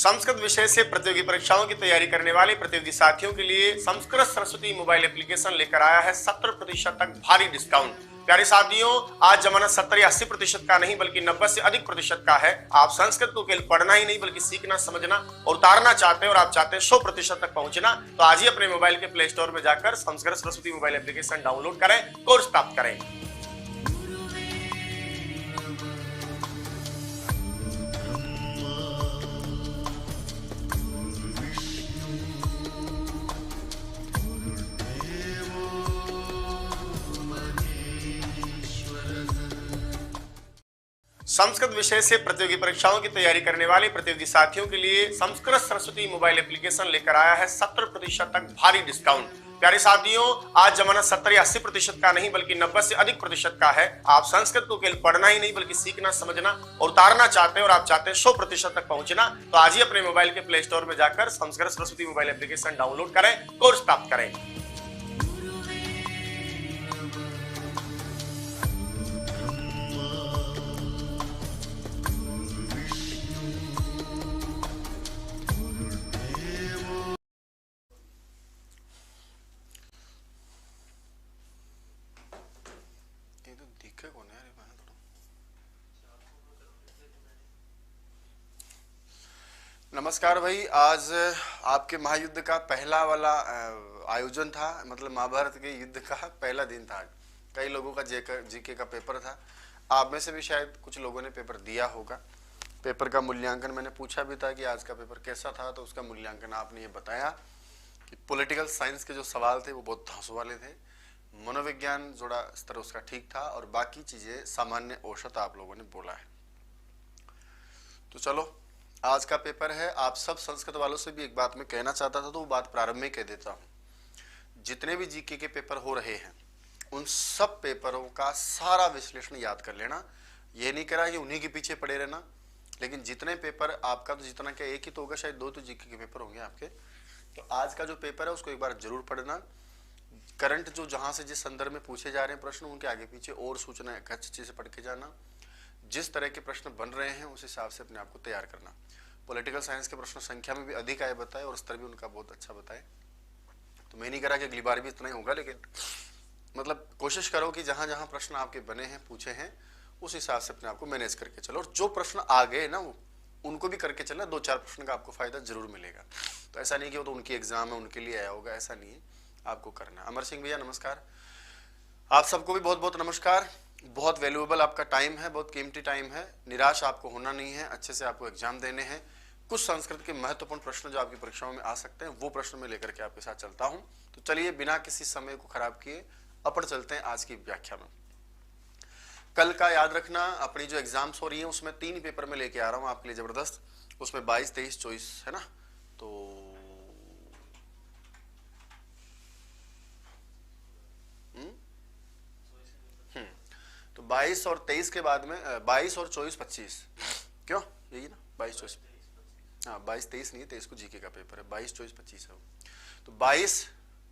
संस्कृत विषय से प्रतियोगी परीक्षाओं की तैयारी करने वाले प्रतियोगी साथियों के लिए संस्कृत सरस्वती मोबाइल एप्लीकेशन लेकर आया है 70% तक भारी डिस्काउंट। प्यारे साथियों, आज जमाना 70 या 80% का नहीं बल्कि 90 से अधिक प्रतिशत का है। आप संस्कृत को केवल पढ़ना ही नहीं बल्कि सीखना, समझना और उतारना चाहते हैं और आप चाहते हैं 100% तक पहुंचना, तो आज ही अपने मोबाइल के प्ले स्टोर में जाकर Sanskrit Saraswati mobile application download करें, कोर्स प्राप्त करें। संस्कृत विषय से प्रतियोगी परीक्षाओं की तैयारी करने वाले प्रतियोगी साथियों के लिए संस्कृत सरस्वती मोबाइल एप्लीकेशन लेकर आया है 70% तक भारी डिस्काउंट। प्यारे साथियों, आज जमाना 70 या 80% का नहीं बल्कि 90 से अधिक प्रतिशत का है। आप संस्कृत को केवल पढ़ना ही नहीं बल्कि सीखना, समझना और उतारना चाहते हैं और आप चाहते हैं 100% तक पहुंचना, तो आज ही अपने मोबाइल के प्ले स्टोर में जाकर Sanskrit Saraswati mobile application download करें, कोर्स प्राप्त करें। नमस्कार भाई, आज आपके महायुद्ध का पहला वाला आयोजन था, मतलब महाभारत के युद्ध का पहला दिन था। कई लोगों का जीके का पेपर था। आप में से भी शायद कुछ लोगों ने पेपर दिया होगा। पेपर का मूल्यांकन मैंने पूछा भी था कि आज का पेपर कैसा था, तो उसका मूल्यांकन आपने ये बताया कि पॉलिटिकल साइंस के जो सवाल थे वो बहुत धांसू वाले थे, मनोविज्ञान जोड़ा स्तर उसका ठीक था और बाकी चीजें सामान्य औसत आप लोगों ने बोला है। तो चलो, आज का पेपर है। आप सब संस्कृत वालों से भी एक बात मैं कहना चाहता था, तो वो बात प्रारंभ में कह देता हूं। जितने भी जीके के पेपर हो रहे हैं उन सब पेपरों का सारा विश्लेषण याद कर लेना। ये नहीं करा कि उन्हीं के पीछे पड़े रहना, लेकिन जितने पेपर आपका, तो जितना क्या एक ही तो होगा, शायद 2 तो जीके के पेपर होंगे आपके। तो आज का जो पेपर है उसको एक बार जरूर पढ़ना। करंट जो जहां से जिस संदर्भ में पूछे जा रहे हैं प्रश्न, उनके आगे पीछे और सूचना अच्छे से पढ़ के जाना। जिस तरह के प्रश्न बन रहे हैं उस हिसाब से अपने आप को तैयार करना। पॉलिटिकल साइंस के प्रश्न संख्या में भी अधिक आए बताए और स्तर भी उनका बहुत अच्छा बताए। तो मैं नहीं करा कि अगली बार भी इतना ही होगा, लेकिन मतलब कोशिश करो कि जहां जहां प्रश्न आपके बने हैं, पूछे हैं, उस हिसाब से अपने आप को मैनेज करके चलो। और जो प्रश्न आ गए ना, वो उनको भी करके चलना। 2-4 प्रश्न का आपको फायदा जरूर मिलेगा। तो ऐसा नहीं कि वो तो उनकी एग्जाम है, उनके लिए आया होगा, ऐसा नहीं है, आपको करना। अमर सिंह भैया नमस्कार, आप सबको भी बहुत बहुत नमस्कार। बहुत वैल्यूएबल आपका टाइम है, बहुत कीमती टाइम है। निराश आपको होना नहीं है, अच्छे से आपको एग्जाम देने हैं। कुछ संस्कृत के महत्वपूर्ण प्रश्न जो आपकी परीक्षाओं में आ सकते हैं, वो प्रश्न मैं लेकर के आपके साथ चलता हूं। तो चलिए, बिना किसी समय को खराब किए अपन चलते हैं आज की व्याख्या में। कल का याद रखना, अपनी जो एग्जाम्स हो रही है उसमें 3 पेपर में लेके आ रहा हूं आपके लिए जबरदस्त। उसमें 22, 23, 24 है ना। तो 22 और 23 के बाद में 22 और 24, 25 क्यों, यही ना 22, 24। हाँ, 22, 23 नहीं है, 23 को जीके का पेपर है, 22, 24, 25 है। तो 22,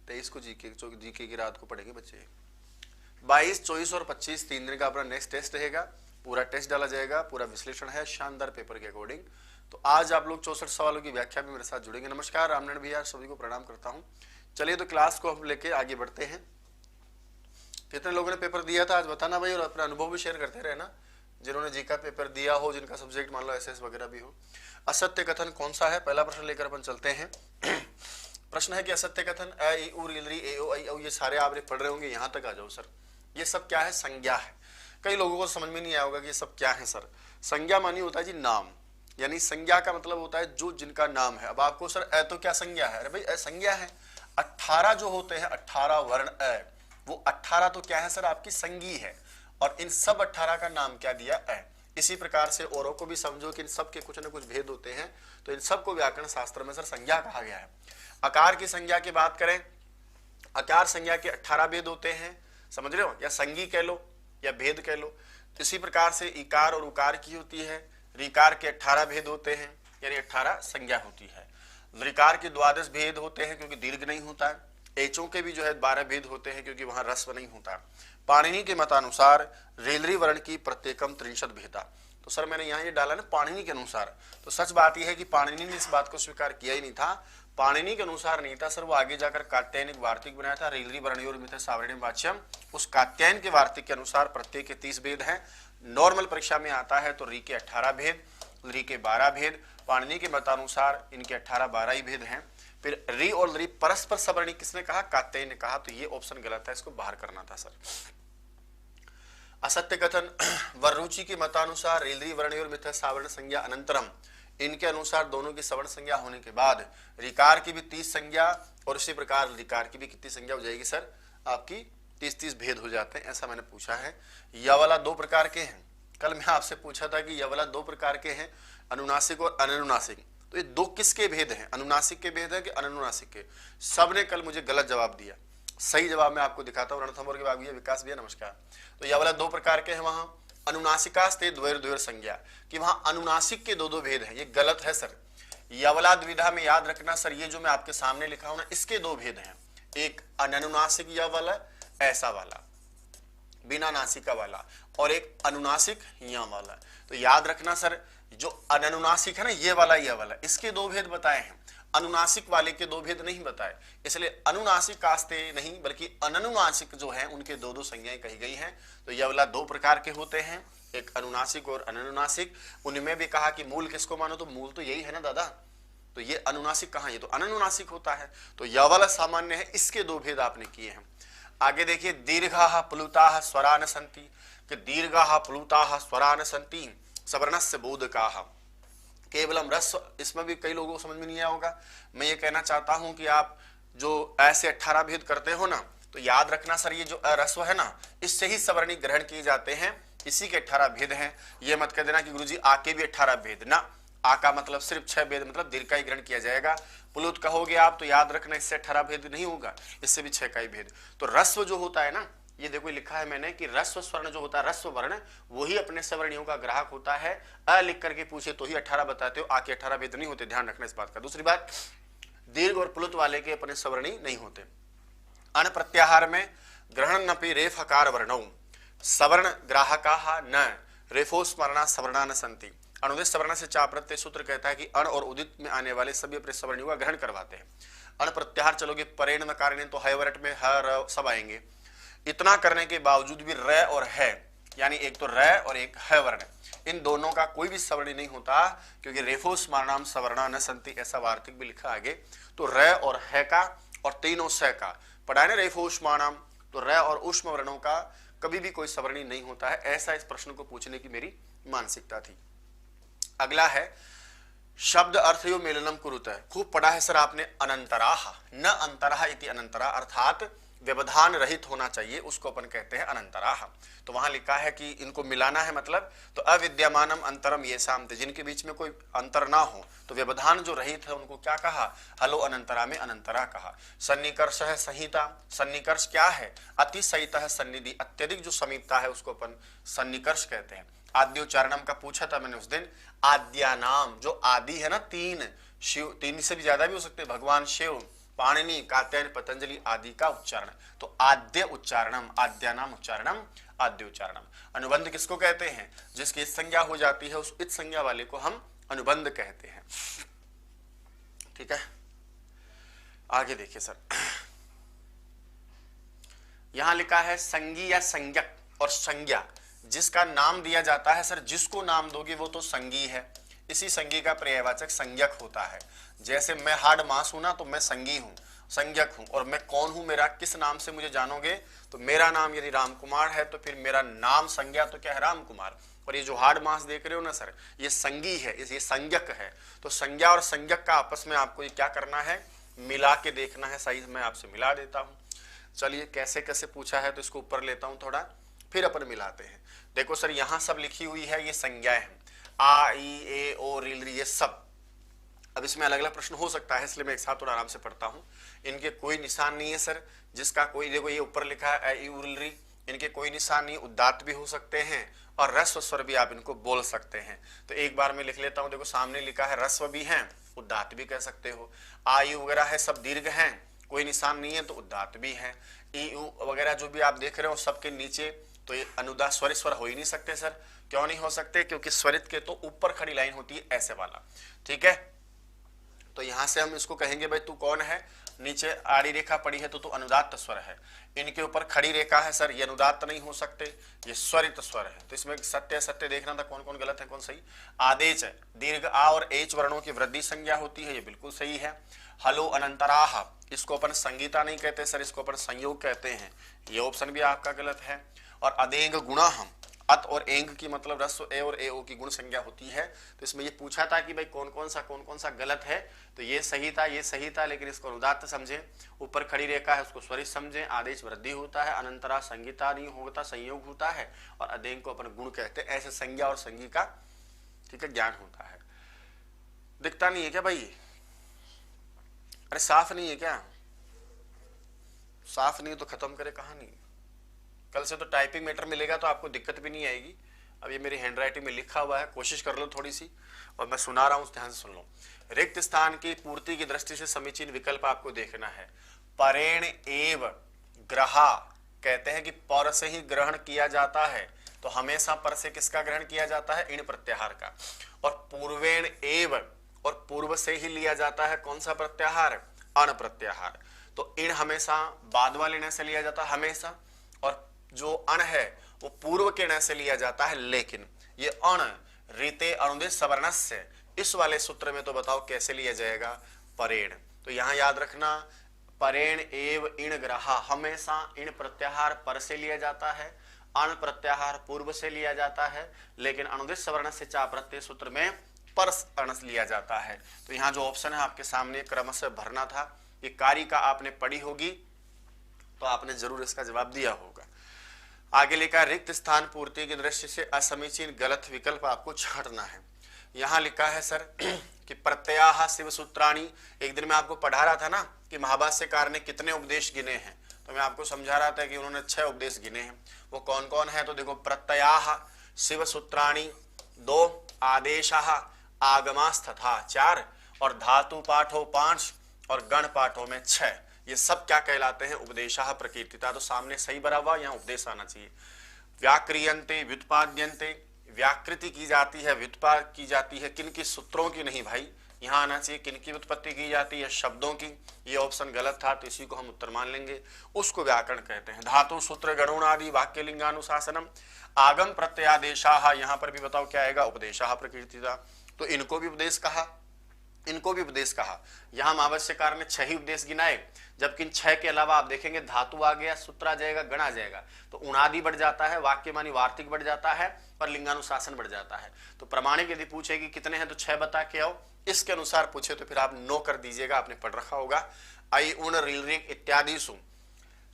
23 को जीके की रात को पढ़ेंगे बच्चे। 22, 24 और 25 3 दिन का अपना नेक्स्ट टेस्ट रहेगा। पूरा टेस्ट डाला जाएगा, पूरा विश्लेषण है शानदार पेपर के अकॉर्डिंग। तो आज आप लोग 64 सवालों की व्याख्या में मेरे साथ जुड़ेंगे। नमस्कार रामनारायण भैया, सभी को प्रणाम करता हूँ। चलिए, तो क्लास को हम लेके आगे बढ़ते हैं। कितने लोगों ने पेपर दिया था आज बताना भाई, और अपना अनुभव भी शेयर करते रहना। जिन्होंने जीका पेपर दिया हो, जिनका सब्जेक्ट मान लो एसएस वगैरह भी हो। असत्य कथन कौन सा है, पहला प्रश्न लेकर अपन चलते हैं। प्रश्न है कि असत्य कथन अ, इ, उ, ऋ, ए, ओ, ऐ, औ, ये सारे आपने पढ़ रहे होंगे। यहां तक आ जाओ सर। ये सब क्या है, संज्ञा है। कई लोगों को समझ में नहीं आया होगा कि ये सब क्या है सर। संज्ञा मानी होता है जी नाम, यानी संज्ञा का मतलब होता है जो जिनका नाम है। अब आपको सर अ तो क्या संज्ञा है, अरे भाई अ संज्ञा है। 18 जो होते हैं, 18 वर्ण अ, वो 18 तो क्या है सर, आपकी संज्ञी है। और इन सब 18 का नाम क्या दिया, अ। इसी प्रकार से औरों को भी समझो कि इन सब के कुछ न कुछ भेद होते हैं। तो इन सब को व्याकरण शास्त्र में सर संज्ञा कहा गया है। आकार की संज्ञा की बात करें, आकार संज्ञा के 18 भेद होते हैं, समझ रहे हो, या संज्ञी कह लो या भेद कह लो। इसी प्रकार से इकार और उकार की होती है। ऋकार के 18 भेद होते हैं, यानी 18 संज्ञा होती है। ऋकार के 12 भेद होते हैं क्योंकि दीर्घ नहीं होता है। एचों के भी जो है 12 भेद होते हैं क्योंकि वहां रस्व नहीं होता। पाणिनि के मतानुसार रेलरी वर्ण की प्रत्येकम 63 भेदा। तो सर मैंने यहाँ ये डाला ना पाणिनि के अनुसार, तो सच बात यह है कि पाणिनि ने इस बात को स्वीकार किया ही नहीं था, पाणिनि के अनुसार नहीं था सर, वो आगे जाकर कात्यायनिक वार्तिक बनाया था, रेलरी वर्णयोर मिथ सावर्णिम वाच्यम। उस कात्यायन के वार्तिक के अनुसार प्रत्येक के 30 भेद हैं। नॉर्मल परीक्षा में आता है तो री के 18 भेद, री के 12 भेद, पाणिनि के मतानुसार इनके 18-12 ही भेद हैं। फिर री और री परस्पर सवर्णी किसने कहा? कात्यायन ने कहा, तो ये ऑप्शन गलत है, इसको बाहर करना था सर। असत्य कथन वरुचि के मतानुसार रेलरी वर्णयोर मिथ सावर्ण संज्ञा अनंतरम, इनके अनुसार दोनों की सवर्ण संज्ञा होने के बाद रिकार की भी 30 संज्ञा और इसी प्रकार रिकार की भी कितनी संज्ञा हो जाएगी सर? आपकी 30-30 भेद हो जाते हैं, ऐसा मैंने पूछा है। यह वाला 2 प्रकार के हैं। कल मैं आपसे पूछा था कि यह वाला 2 प्रकार के हैं, अनुनासिक और अननुनासिक। तो ये 2 किसके भेद हैं? अनुनासिक के भेद है कि अननुनासिक के? सबने कल मुझे गलत जवाब दिया। सही जवाब मैं आपको दिखाता हूँ। रणथंभौर के बाद भैया, विकास भैया नमस्कार। तो यह वाला 2 प्रकार के हैं वहां अनुनासिकास्ते द्वैर द्वैर संज्ञा, कि वहां अनुनासिक के 2-2 भेद हैं। ये गलत है सर। यवला द्विधा में याद रखना सर, ये जो मैं आपके सामने लिखा हूं ना, इसके 2 भेद हैं। एक अननुनासिक यवला ऐसा वाला बिना नासिका वाला, और एक अनुनासिक या वाला। तो याद रखना सर, जो अननुनासिक है ना ये वाला, इसके 2 भेद बताए हैं, अनुनासिक वाले के 2 भेद नहीं बताए। इसलिए अनुनासिक आस्ते नहीं बल्कि अननुनासिक जो है उनके 2-2 संज्ञाएं कही गई हैं। तो यह वाला 2 प्रकार के होते हैं, एक अनुनासिक और अननुनासिक। उनमें भी कहा कि मूल किसको मानो, तो मूल तो यही है ना दादा, तो ये अनुनासिक कहाँ, ये तो अननुनासिक होता है। तो यह वाला सामान्य है, इसके 2 भेद आपने किए हैं। आगे देखिए, दीर्घाः प्लुताः स्वरान सन्ति, कि दीर्घाः प्लुताः स्वरान सन्ति सवर्णस्य बोधकाः। केवलम रस्व, इसमें भी कई लोगों को समझ में नहीं आया होगा। मैं ये कहना चाहता हूं कि आप जो ऐसे 18 भेद करते हो ना, तो याद रखना सर, ये जो रस्व है ना, इससे ही सवर्णी ग्रहण किए जाते हैं, इसी के 18 भेद हैं। ये मत कह देना कि गुरुजी आके भी 18 भेद ना, आ का मतलब सिर्फ 6 भेद, मतलब दीर्घ का ही ग्रहण किया जाएगा। प्लुत कहोगे आप तो याद रखना इससे 18 भेद नहीं होगा, इससे भी 6 का ही भेद। तो रस्व जो होता है ना, ये देखो लिखा है मैंने कि रस्व स्वर्ण जो होता है, रस्व वर्ण, वही अपने सवर्णियों का ग्राहक होता है। अ लिख करके पूछे तो ही 18 बताते हो, आके 18 भेद नहीं होते, ध्यान रखना इस बात का। दूसरी बात, दीर्घ और प्लुत वाले के अपने सवर्णी नहीं होते। अण प्रत्याहार में ग्रहण नपि रेफ हकार वर्णौ सवर्ण ग्राहकाः न रेफो स्मरणा सवर्णा न सन्ति। अनुदित सवर्ण से चा प्रत्यय सूत्र कहता है कि अण और उदित में आने वाले सभी अपने सवर्णियों का ग्रहण करवाते हैं। अण प्रत्याहार चलोगे परेण नकारेण तो हयवरट में ह र सब आएंगे। इतना करने के बावजूद भी र और है, यानी एक तो र और एक है वर्ण, इन दोनों का कोई भी सवर्णी नहीं होता, क्योंकि रेफो स्मरणाम सवर्णा न संति, ऐसा वार्तिक भी लिखा आगे। तो र और है का और तीनों स का पढ़ा है ना, रेफो स्मरणाम, तो र और उष्म वर्णों का कभी भी कोई सवर्णी नहीं होता है। ऐसा इस प्रश्न को पूछने की मेरी मानसिकता थी। अगला है शब्द अर्थयो मेलनम कुरुत, खूब पढ़ा है सर आपने, अनंतराह न अंतराह इति अनंतरा, अर्थात व्यवधान रहित होना चाहिए, उसको अपन कहते हैं अनंतराह। तो वहां लिखा है कि इनको मिलाना है, मतलब तो अविद्यमानम अंतरम ये सामते, जिनके बीच में कोई अंतर ना हो, तो व्यवधान जो रहित है उनको क्या कहा, हलो अनंतरा में अनंतरा कहा। सन्निकर्ष है संहिता, सन्निकर्ष क्या है, अति सहिता है सन्निधि, अत्यधिक जो समीपता है उसको अपन सन्निकर्ष कहते हैं। आद्योच्चारणम का पूछा था मैंने उस दिन, आद्या नाम जो आदि है ना, 3 शिव, 3 से भी ज्यादा भी हो सकते हैं, भगवान शिव, पाणिनि, कात्यायन, पतंजलि आदि का उच्चारण, तो आद्य उच्चारणम, आद्यानाम उच्चारणम, आद्य उच्चारणम। अनुबंध किसको कहते हैं, जिसकी इत संज्ञा हो जाती है, उस इत संज्ञा वाले को हम अनुबंध कहते हैं। ठीक है, आगे देखिए सर, यहां लिखा है संज्ञी या संज्ञक और संज्ञा, जिसका नाम दिया जाता है सर, जिसको नाम दोगे वो तो संज्ञी है, इसी संज्ञी का पर्यायवाचक संज्ञक होता है। जैसे मैं हार्ड मास हूं ना, तो मैं संज्ञी हूं, संज्ञक हूं, और मैं कौन हूं, मेरा किस नाम से मुझे जानोगे, तो मेरा नाम यदि राम कुमार है तो फिर मेरा नाम संज्ञा तो क्या है, राम कुमार। और ये जो हार्ड मास देख रहे हो ना सर, ये संज्ञी है, ये संज्ञक है। तो संज्ञा और संज्ञक का आपस में आपको ये क्या करना है, मिला के देखना है। सही, मैं आपसे मिला देता हूं। चलिए कैसे कैसे पूछा है, तो इसको ऊपर लेता हूं थोड़ा, फिर अपन मिलाते हैं। देखो सर, यहां सब लिखी हुई है, ये संज्ञाएं हैं, आ ई ए ओ रील री, ये सब। अब इसमें अलग अलग प्रश्न हो सकता है, इसलिए मैं एक साथ थोड़ा आराम से पढ़ता हूं। इनके कोई निशान नहीं है सर, जिसका कोई, देखो ये ऊपर लिखा है ए ई उ रील री, इनके कोई निशान नहीं, उदात्त भी हो सकते हैं और रस्व स्वर भी आप इनको बोल सकते हैं। तो एक बार मैं लिख लेता हूं, देखो सामने लिखा है रस्व भी हैं, उदात्त भी कह सकते हो, आयु वगैरह है, सब दीर्घ हैं, कोई निशान नहीं है तो उदात्त भी है। ई उ वगैरह जो भी आप देख रहे हो सबके नीचे तो ये अनुदात स्वरित स्वर हो ही नहीं सकते सर। क्यों नहीं हो सकते? क्योंकि स्वरित के तो ऊपर खड़ी लाइन होती है ऐसे वाला, ठीक है। तो यहां से हम इसको कहेंगे भाई तू कौन है, नीचे आड़ी रेखा पड़ी है तो तू अनुदात्त स्वर है। इनके ऊपर खड़ी रेखा है सर, ये अनुदात्त नहीं हो सकते, ये स्वरित स्वर है। तो इसमें सत्य सत्य देखना था कौन कौन गलत है कौन सही। आदेश है, दीर्घ आ और एच वर्णों की वृद्धि संज्ञा होती है, ये बिल्कुल सही है। हलो अनंतराह, इसको अपन संगीता नहीं कहते सर, इसको अपन संयोग कहते हैं, ये ऑप्शन भी आपका गलत है। और अदेंग गुणा, हम अत और एंग की मतलब रस्व ए और ए ओ की गुण संज्ञा होती है। तो इसमें ये पूछा था कि भाई कौन कौन सा गलत है, तो ये सही था, ये सही था, लेकिन इसको अनुदात्त समझे। ऊपर खड़ी रेखा है उसको स्वरित समझे। आदेश वृद्धि होता है, अनंतरा संगीता नहीं होता, संयोग होता है। और अदेंग को अपन गुण कहते हैं। ऐसे संज्ञा और संगी का, ठीक है, ज्ञान होता है। दिखता नहीं है क्या भाई? अरे साफ नहीं है क्या? साफ नहीं है तो खत्म करे कहानी। कल से तो टाइपिंग मैटर मिलेगा तो आपको दिक्कत भी नहीं आएगी। अब ये मेरी हैंडराइटिंग में लिखा हुआ है, कोशिश कर लो थोड़ी सी, और मैं सुना रहा हूं, ध्यान से सुन लो। रिक्त स्थान की पूर्ति की दृष्टि से समीचीन विकल्प आपको देखना है। परेण एव ग्रहा, कहते हैं कि पर से ही ग्रहण किया जाता है, तो हमेशा पर से किसका ग्रहण किया जाता है? इण प्रत्याहार का। और पूर्वेण एव, और पूर्व से ही लिया जाता है कौन सा प्रत्याहार? अण प्रत्याहार। तो इण हमेशा बाद वाले ण से लिया जाता है हमेशा, और जो अण है वो पूर्व के ण से लिया जाता है। लेकिन ये अण रीते अनुदित सवर्णस्य, इस वाले सूत्र में तो बताओ कैसे लिया जाएगा? परेण। तो यहां याद रखना, परेण एव इण ग्रहा, हमेशा इण प्रत्याहार पर से लिया जाता है, अण प्रत्याहार पूर्व से लिया जाता है, लेकिन अनुदित सवर्णस्य चा प्रत्यय सूत्र में पर अण लिया जाता है। तो यहाँ जो ऑप्शन है आपके सामने क्रमशः भरना था। ये कारिका आपने पढ़ी होगी तो आपने जरूर इसका जवाब दिया होगा। आगे लिखा रिक्त स्थान पूर्ति की दृष्टि से असमीचीन गलत विकल्प आपको छांटना है। यहां लिखा है सर कि प्रत्ययाः शिव सूत्राणी। एक दिन मैं आपको पढ़ा रहा था ना कि महाभाष्यकार ने कितने उपदेश गिने हैं, तो मैं आपको समझा रहा था कि उन्होंने 6 उपदेश गिने हैं। वो कौन कौन है? तो देखो, प्रत्ययाः शिव सूत्राणी 2, आदेशाः आगमास्तथा 4, और धातु पाठों 5, और गण पाठों में 6। ये सब क्या कहलाते हैं? उपदेशाः प्रकीर्तिता। तो सामने सही भरा हुआ, यहाँ उपदेश आना चाहिए। व्याक्रियन्ते व्युत्पाद्यन्ते, व्याकृति की जाती है, व्युत्पाद की जाती है, किन की? सूत्रों की नहीं भाई, यहाँ आना चाहिए किन की उत्पत्ति की जाती है? शब्दों की। ये ऑप्शन गलत था तो इसी को हम उत्तर मान लेंगे, उसको व्याकरण कहते हैं। धातु सूत्र गणों आदि वाक्य लिंगानुशासनम। आगम प्रत्ययादेशाः, यहाँ पर भी बताओ क्या आएगा? उपदेशाः प्रकीर्तिता। तो इनको भी उपदेश कहा, इनको भी उपदेश कहा। यहां महाभाष्यकार ने 6 ही उपदेश गिनाए, जबकि इन 6 के अलावा आप देखेंगे धातु आ गया, सूत्र आ जाएगा, गण आ जाएगा, तो उणादि बढ़ जाता है, वाक्य मानी वार्तिक बढ़ जाता है, और लिंगानुशासन बढ़ जाता है। तो प्रमाणिक यदि पूछे कि कितने हैं तो 6 बता के आओ, इसके अनुसार पूछे तो फिर आप नो कर दीजिएगा, आपने पढ़ रखा होगा। आई उण ऋल इत्यादि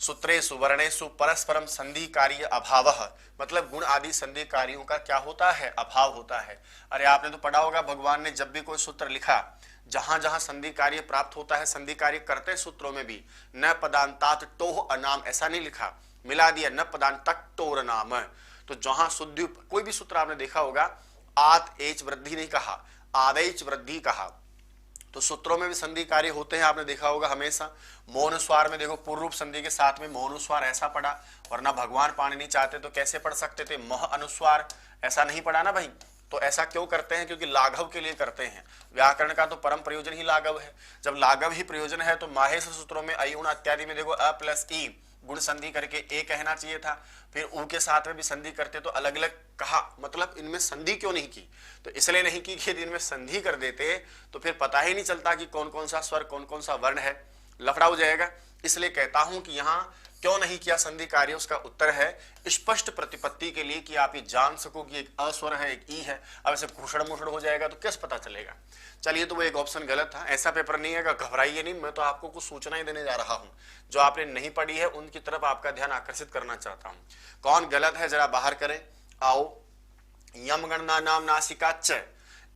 सूत्रेषु वर्णेषु परस्परम संधि कार्य अभावः, मतलब गुण आदि संधि कार्यों का क्या होता है? अभाव होता है। अरे आपने तो पढ़ा होगा, भगवान ने जब भी कोई सूत्र लिखा, जहां जहां संधि कार्य प्राप्त होता है, संधि कार्य करते सूत्रों में भी न पदांतात टोह अनाम ऐसा नहीं लिखा, मिला दिया न पदांतक टोर नाम। तो जहां शुद्धि, कोई भी सूत्र आपने देखा होगा, आत एच वृद्धि नहीं कहा, आदेच वृद्धि कहा। तो सूत्रों में भी संधि कार्य होते हैं, आपने देखा होगा हमेशा। मौन स्वर में देखो, पूर्व रूप संधि के साथ में मौन स्वर ऐसा पढ़ा, वरना भगवान पाणिनि चाहते तो कैसे पढ़ सकते थे? मह अनुस्वार, ऐसा नहीं पढ़ा ना भाई। तो ऐसा क्यों करते हैं? क्योंकि लाघव के लिए करते हैं। व्याकरण का तो परम प्रयोजन ही लाघव है। जब लाघव ही प्रयोजन है तो माहेश सूत्रों में अयुण इत्यादि में देखो अ प्लस ई गुण संधि करके ए कहना चाहिए था, फिर उ के साथ में भी संधि करते तो अलग अलग कहा, मतलब इनमें संधि क्यों नहीं की? तो इसलिए नहीं की कि यदि इनमें संधि कर देते तो फिर पता ही नहीं चलता कि कौन कौन सा स्वर कौन कौन सा वर्ण है, लफड़ा हो जाएगा। इसलिए कहता हूं कि यहाँ क्यों नहीं किया संधि कार्य, उसका उत्तर है स्पष्ट प्रतिपत्ति के लिए, कि आप ये जान सको कि एक अस्वर है एक ई है। अब ऐसे घुसड़ मुसड़ हो जाएगा तो कैसे पता चलेगा? चलिए, तो वो एक ऑप्शन गलत था। ऐसा पेपर नहीं है, घबराइए नहीं, मैं तो आपको कुछ सूचनाएं देने जा रहा हूं जो आपने नहीं पढ़ी है, उनकी तरफ आपका ध्यान आकर्षित करना चाहता हूं। कौन गलत है जरा बाहर करें। आओ, यम गणना नाम नासिकाच्च,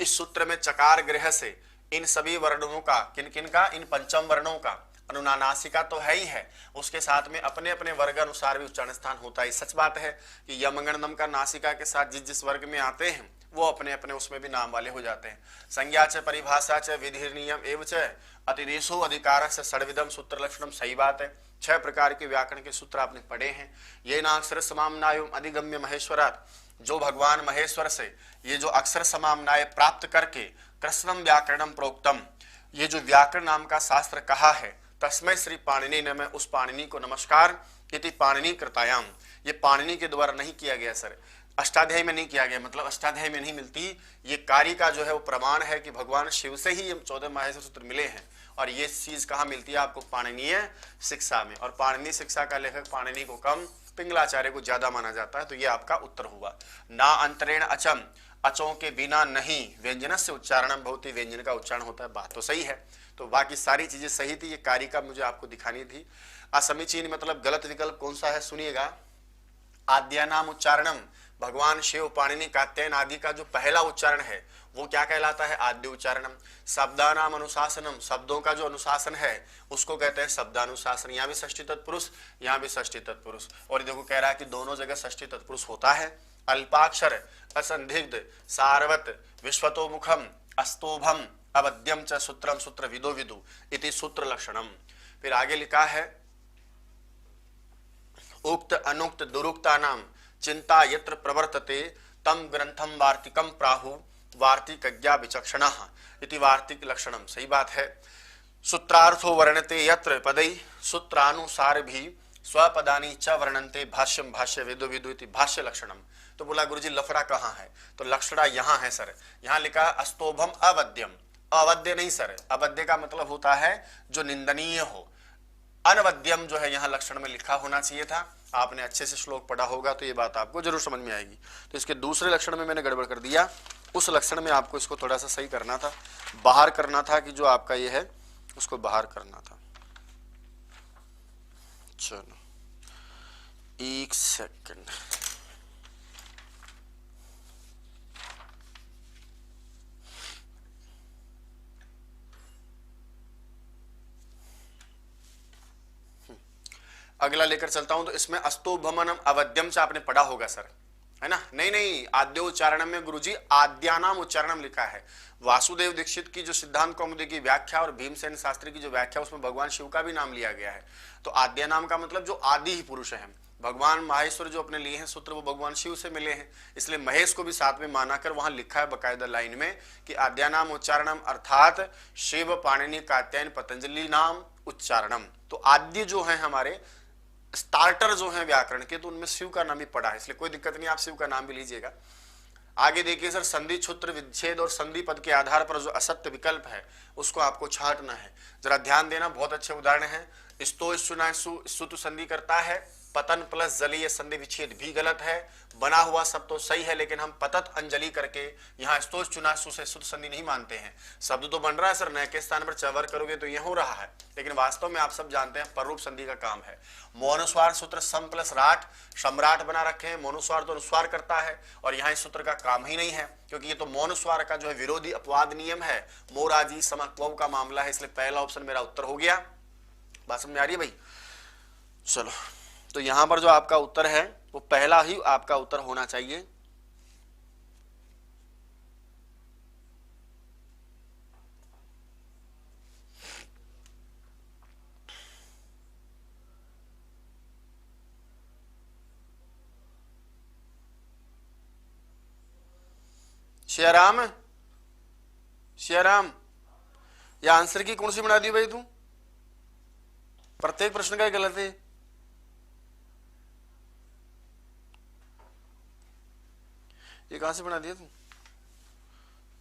इस सूत्र में चकार गृह से इन सभी वर्णों का, किन किन का? इन पंचम वर्णों का। अनुनासिका तो है ही है, उसके साथ में अपने अपने वर्ग अनुसार भी उच्चारण स्थान होता है। सच बात है कि यमगणनम का नासिका के साथ जिस जिस वर्ग में आते हैं वो अपने अपने उसमें भी नाम वाले हो जाते हैं। संज्ञा च परिभाषा च विधि नियम एवं च अतिदेशो अधिकार से षड्विधम सूत्र लक्षणम। सही बात है, 6 प्रकार के व्याकरण के सूत्र आपने पढ़े हैं। ये ना अक्षर समामनाय अधिगम्य महेश्वरात, जो भगवान महेश्वर से ये जो अक्षर समामनाय प्राप्त करके कृष्णम व्याकरणम प्रोक्तम, ये जो व्याकरण नाम का शास्त्र कहा है, तस्मै श्री पाणिनि नमः, उस पाणिनि को नमस्कार। इति पाणिनि कृतायाम, ये पाणिनि के द्वारा नहीं किया गया सर, अष्टाध्यायी में नहीं किया गया, मतलब अष्टाध्यायी में नहीं मिलती। ये कार्य का जो है वो प्रमाण है कि भगवान शिव से ही ये 14 माहेश्वर सूत्र मिले हैं। और ये चीज कहाँ मिलती है आपको? पाणिनीय शिक्षा में। और पाणिनीय शिक्षा का लेखक पाणिनि को कम, पिंगलाचार्य को ज्यादा माना जाता है। तो ये आपका उत्तर हुआ। ना अंतरेण अचम, अचों के बिना नहीं, व्यंजन से उच्चारण बहुत ही व्यंजन का उच्चारण होता है। बात तो सही है। तो बाकी सारी चीजें सही थी, ये कार्य का मुझे आपको दिखानी थी। असमीचीन मतलब गलत विकल्प कौन सा है सुनिएगा। आद्या नाम उच्चारणम, भगवान शिव पाणिनि कात्यायन आदि का जो पहला उच्चारण है वो क्या कहलाता है? आद्य उच्चारणम। शब्दानाम अनुशासनम, शब्दों का जो अनुशासन है उसको कहते हैं शब्दानुशासन। यहाँ भी षष्ठी तत्पुरुष, यहाँ भी षष्ठी तत्पुरुष। और देखो कह रहा है कि दोनों जगह षष्ठी तत्पुरुष होता है। अल्पाक्षर, असंदिग्ध, सारवत, विश्वतोमुखम, अस्तोभम, अवध्यम च सूत्रम सूत्र विदो विदु इति सूत्र लक्षणम। फिर आगे लिखा है उक्त अनुक्त दुरुक्ता नाम चिंता यत्र प्रवर्तते तम ग्रंथम वार्तिकम प्राहु वार्तिकज्ञा विचक्षणः इति वार्तिक लक्षणम। सही बात है। सूत्रार्थो वर्णते यत्र पदै सूत्रानुसार भी स्वपदानी च वर्णन्ते भाष्यम भाष्य वेदो विदु इति भाष्य लक्षणम। तो बोला गुरुजी लफड़ा कहाँ है? तो लक्षड़ा यहाँ है सर। यहाँ लिखा अस्तोभम अवध्यम, अवध्य नहीं सर, अवध्य का मतलब होता है जो निंदनीय हो। अनवध्यम जो है यहाँ लक्षण में लिखा होना चाहिए था। आपने अच्छे से श्लोक पढ़ा होगा तो ये बात आपको जरूर समझ में आएगी। तो इसके दूसरे लक्षण में मैंने गड़बड़ कर दिया। उस लक्षण में आपको इसको थोड़ा सा सही करना था, बाहर करना था कि जो आपका ये है उसको बाहर करना था। चलो एक सेकंड। अगला लेकर चलता हूं। तो इसमें अस्तोभमनम अवध्यम से आपने पढ़ा होगा सर, है ना? नहीं, आद्य उच्चारण में गुरुजी आद्यानाम उच्चारणम लिखा है। वासुदेव दीक्षित की जो सिद्धांत कौमुदी की व्याख्या और भीमसेन शास्त्री की जो व्याख्या, उसमें भगवान शिव का भी नाम लिया गया है। तो आद्या नाम का मतलब जो आदि ही पुरुष है। भगवान माहेश्वर जो अपने लिए हैं सूत्र, वो भगवान शिव से मिले हैं, इसलिए महेश को भी साथ में माना कर वहां लिखा है बकायदा लाइन में कि आद्यानाम उच्चारणम अर्थात शिव पाणिनि कात्यायन पतंजलि नाम उच्चारणम। तो आद्य जो है हमारे स्टार्टर जो है व्याकरण के, तो उनमें शिव का नाम ही पड़ा है, इसलिए कोई दिक्कत नहीं, आप शिव का नाम भी लीजिएगा। आगे देखिए सर, संधि क्षुत्र विच्छेद और संधि पद के आधार पर जो असत्य विकल्प है उसको आपको छांटना है। जरा ध्यान देना, बहुत अच्छे उदाहरण है। स्तो सुतु संधि करता है, पतन प्लस जलीय संधि विच्छेद भी गलत है। बना हुआ सब तो सही है, लेकिन हम पतत अंजलि करके यहाँ स्तोष चुनासु से सुत संधि नहीं मानते हैं। शब्द तो बन रहा है सर, नए के स्थान पर चवर करोगे तो ये हो रहा है, लेकिन वास्तव में आप सब जानते हैं पररूप संधि का काम है। मोनुस्वार सूत्र सम प्लस राट, सम्राट बना रखे हैं, मोनुस्वार तो अनुस्वार करता है, और यहाँ इस सूत्र का काम ही नहीं है, क्योंकि ये तो मोनुस्वार का जो है विरोधी अपवाद नियम है, मोराजी समक्वव का मामला है, इसलिए पहला ऑप्शन मेरा उत्तर हो गया। बात समझ में आ रही है भाई? चलो, तो यहां पर जो आपका उत्तर है वो पहला ही आपका उत्तर होना चाहिए। श्याराम, श्याराम, ये आंसर की कौन सी बना दी भाई तू? प्रत्येक प्रश्न का गलत है। ये कहां से बना दिया तू?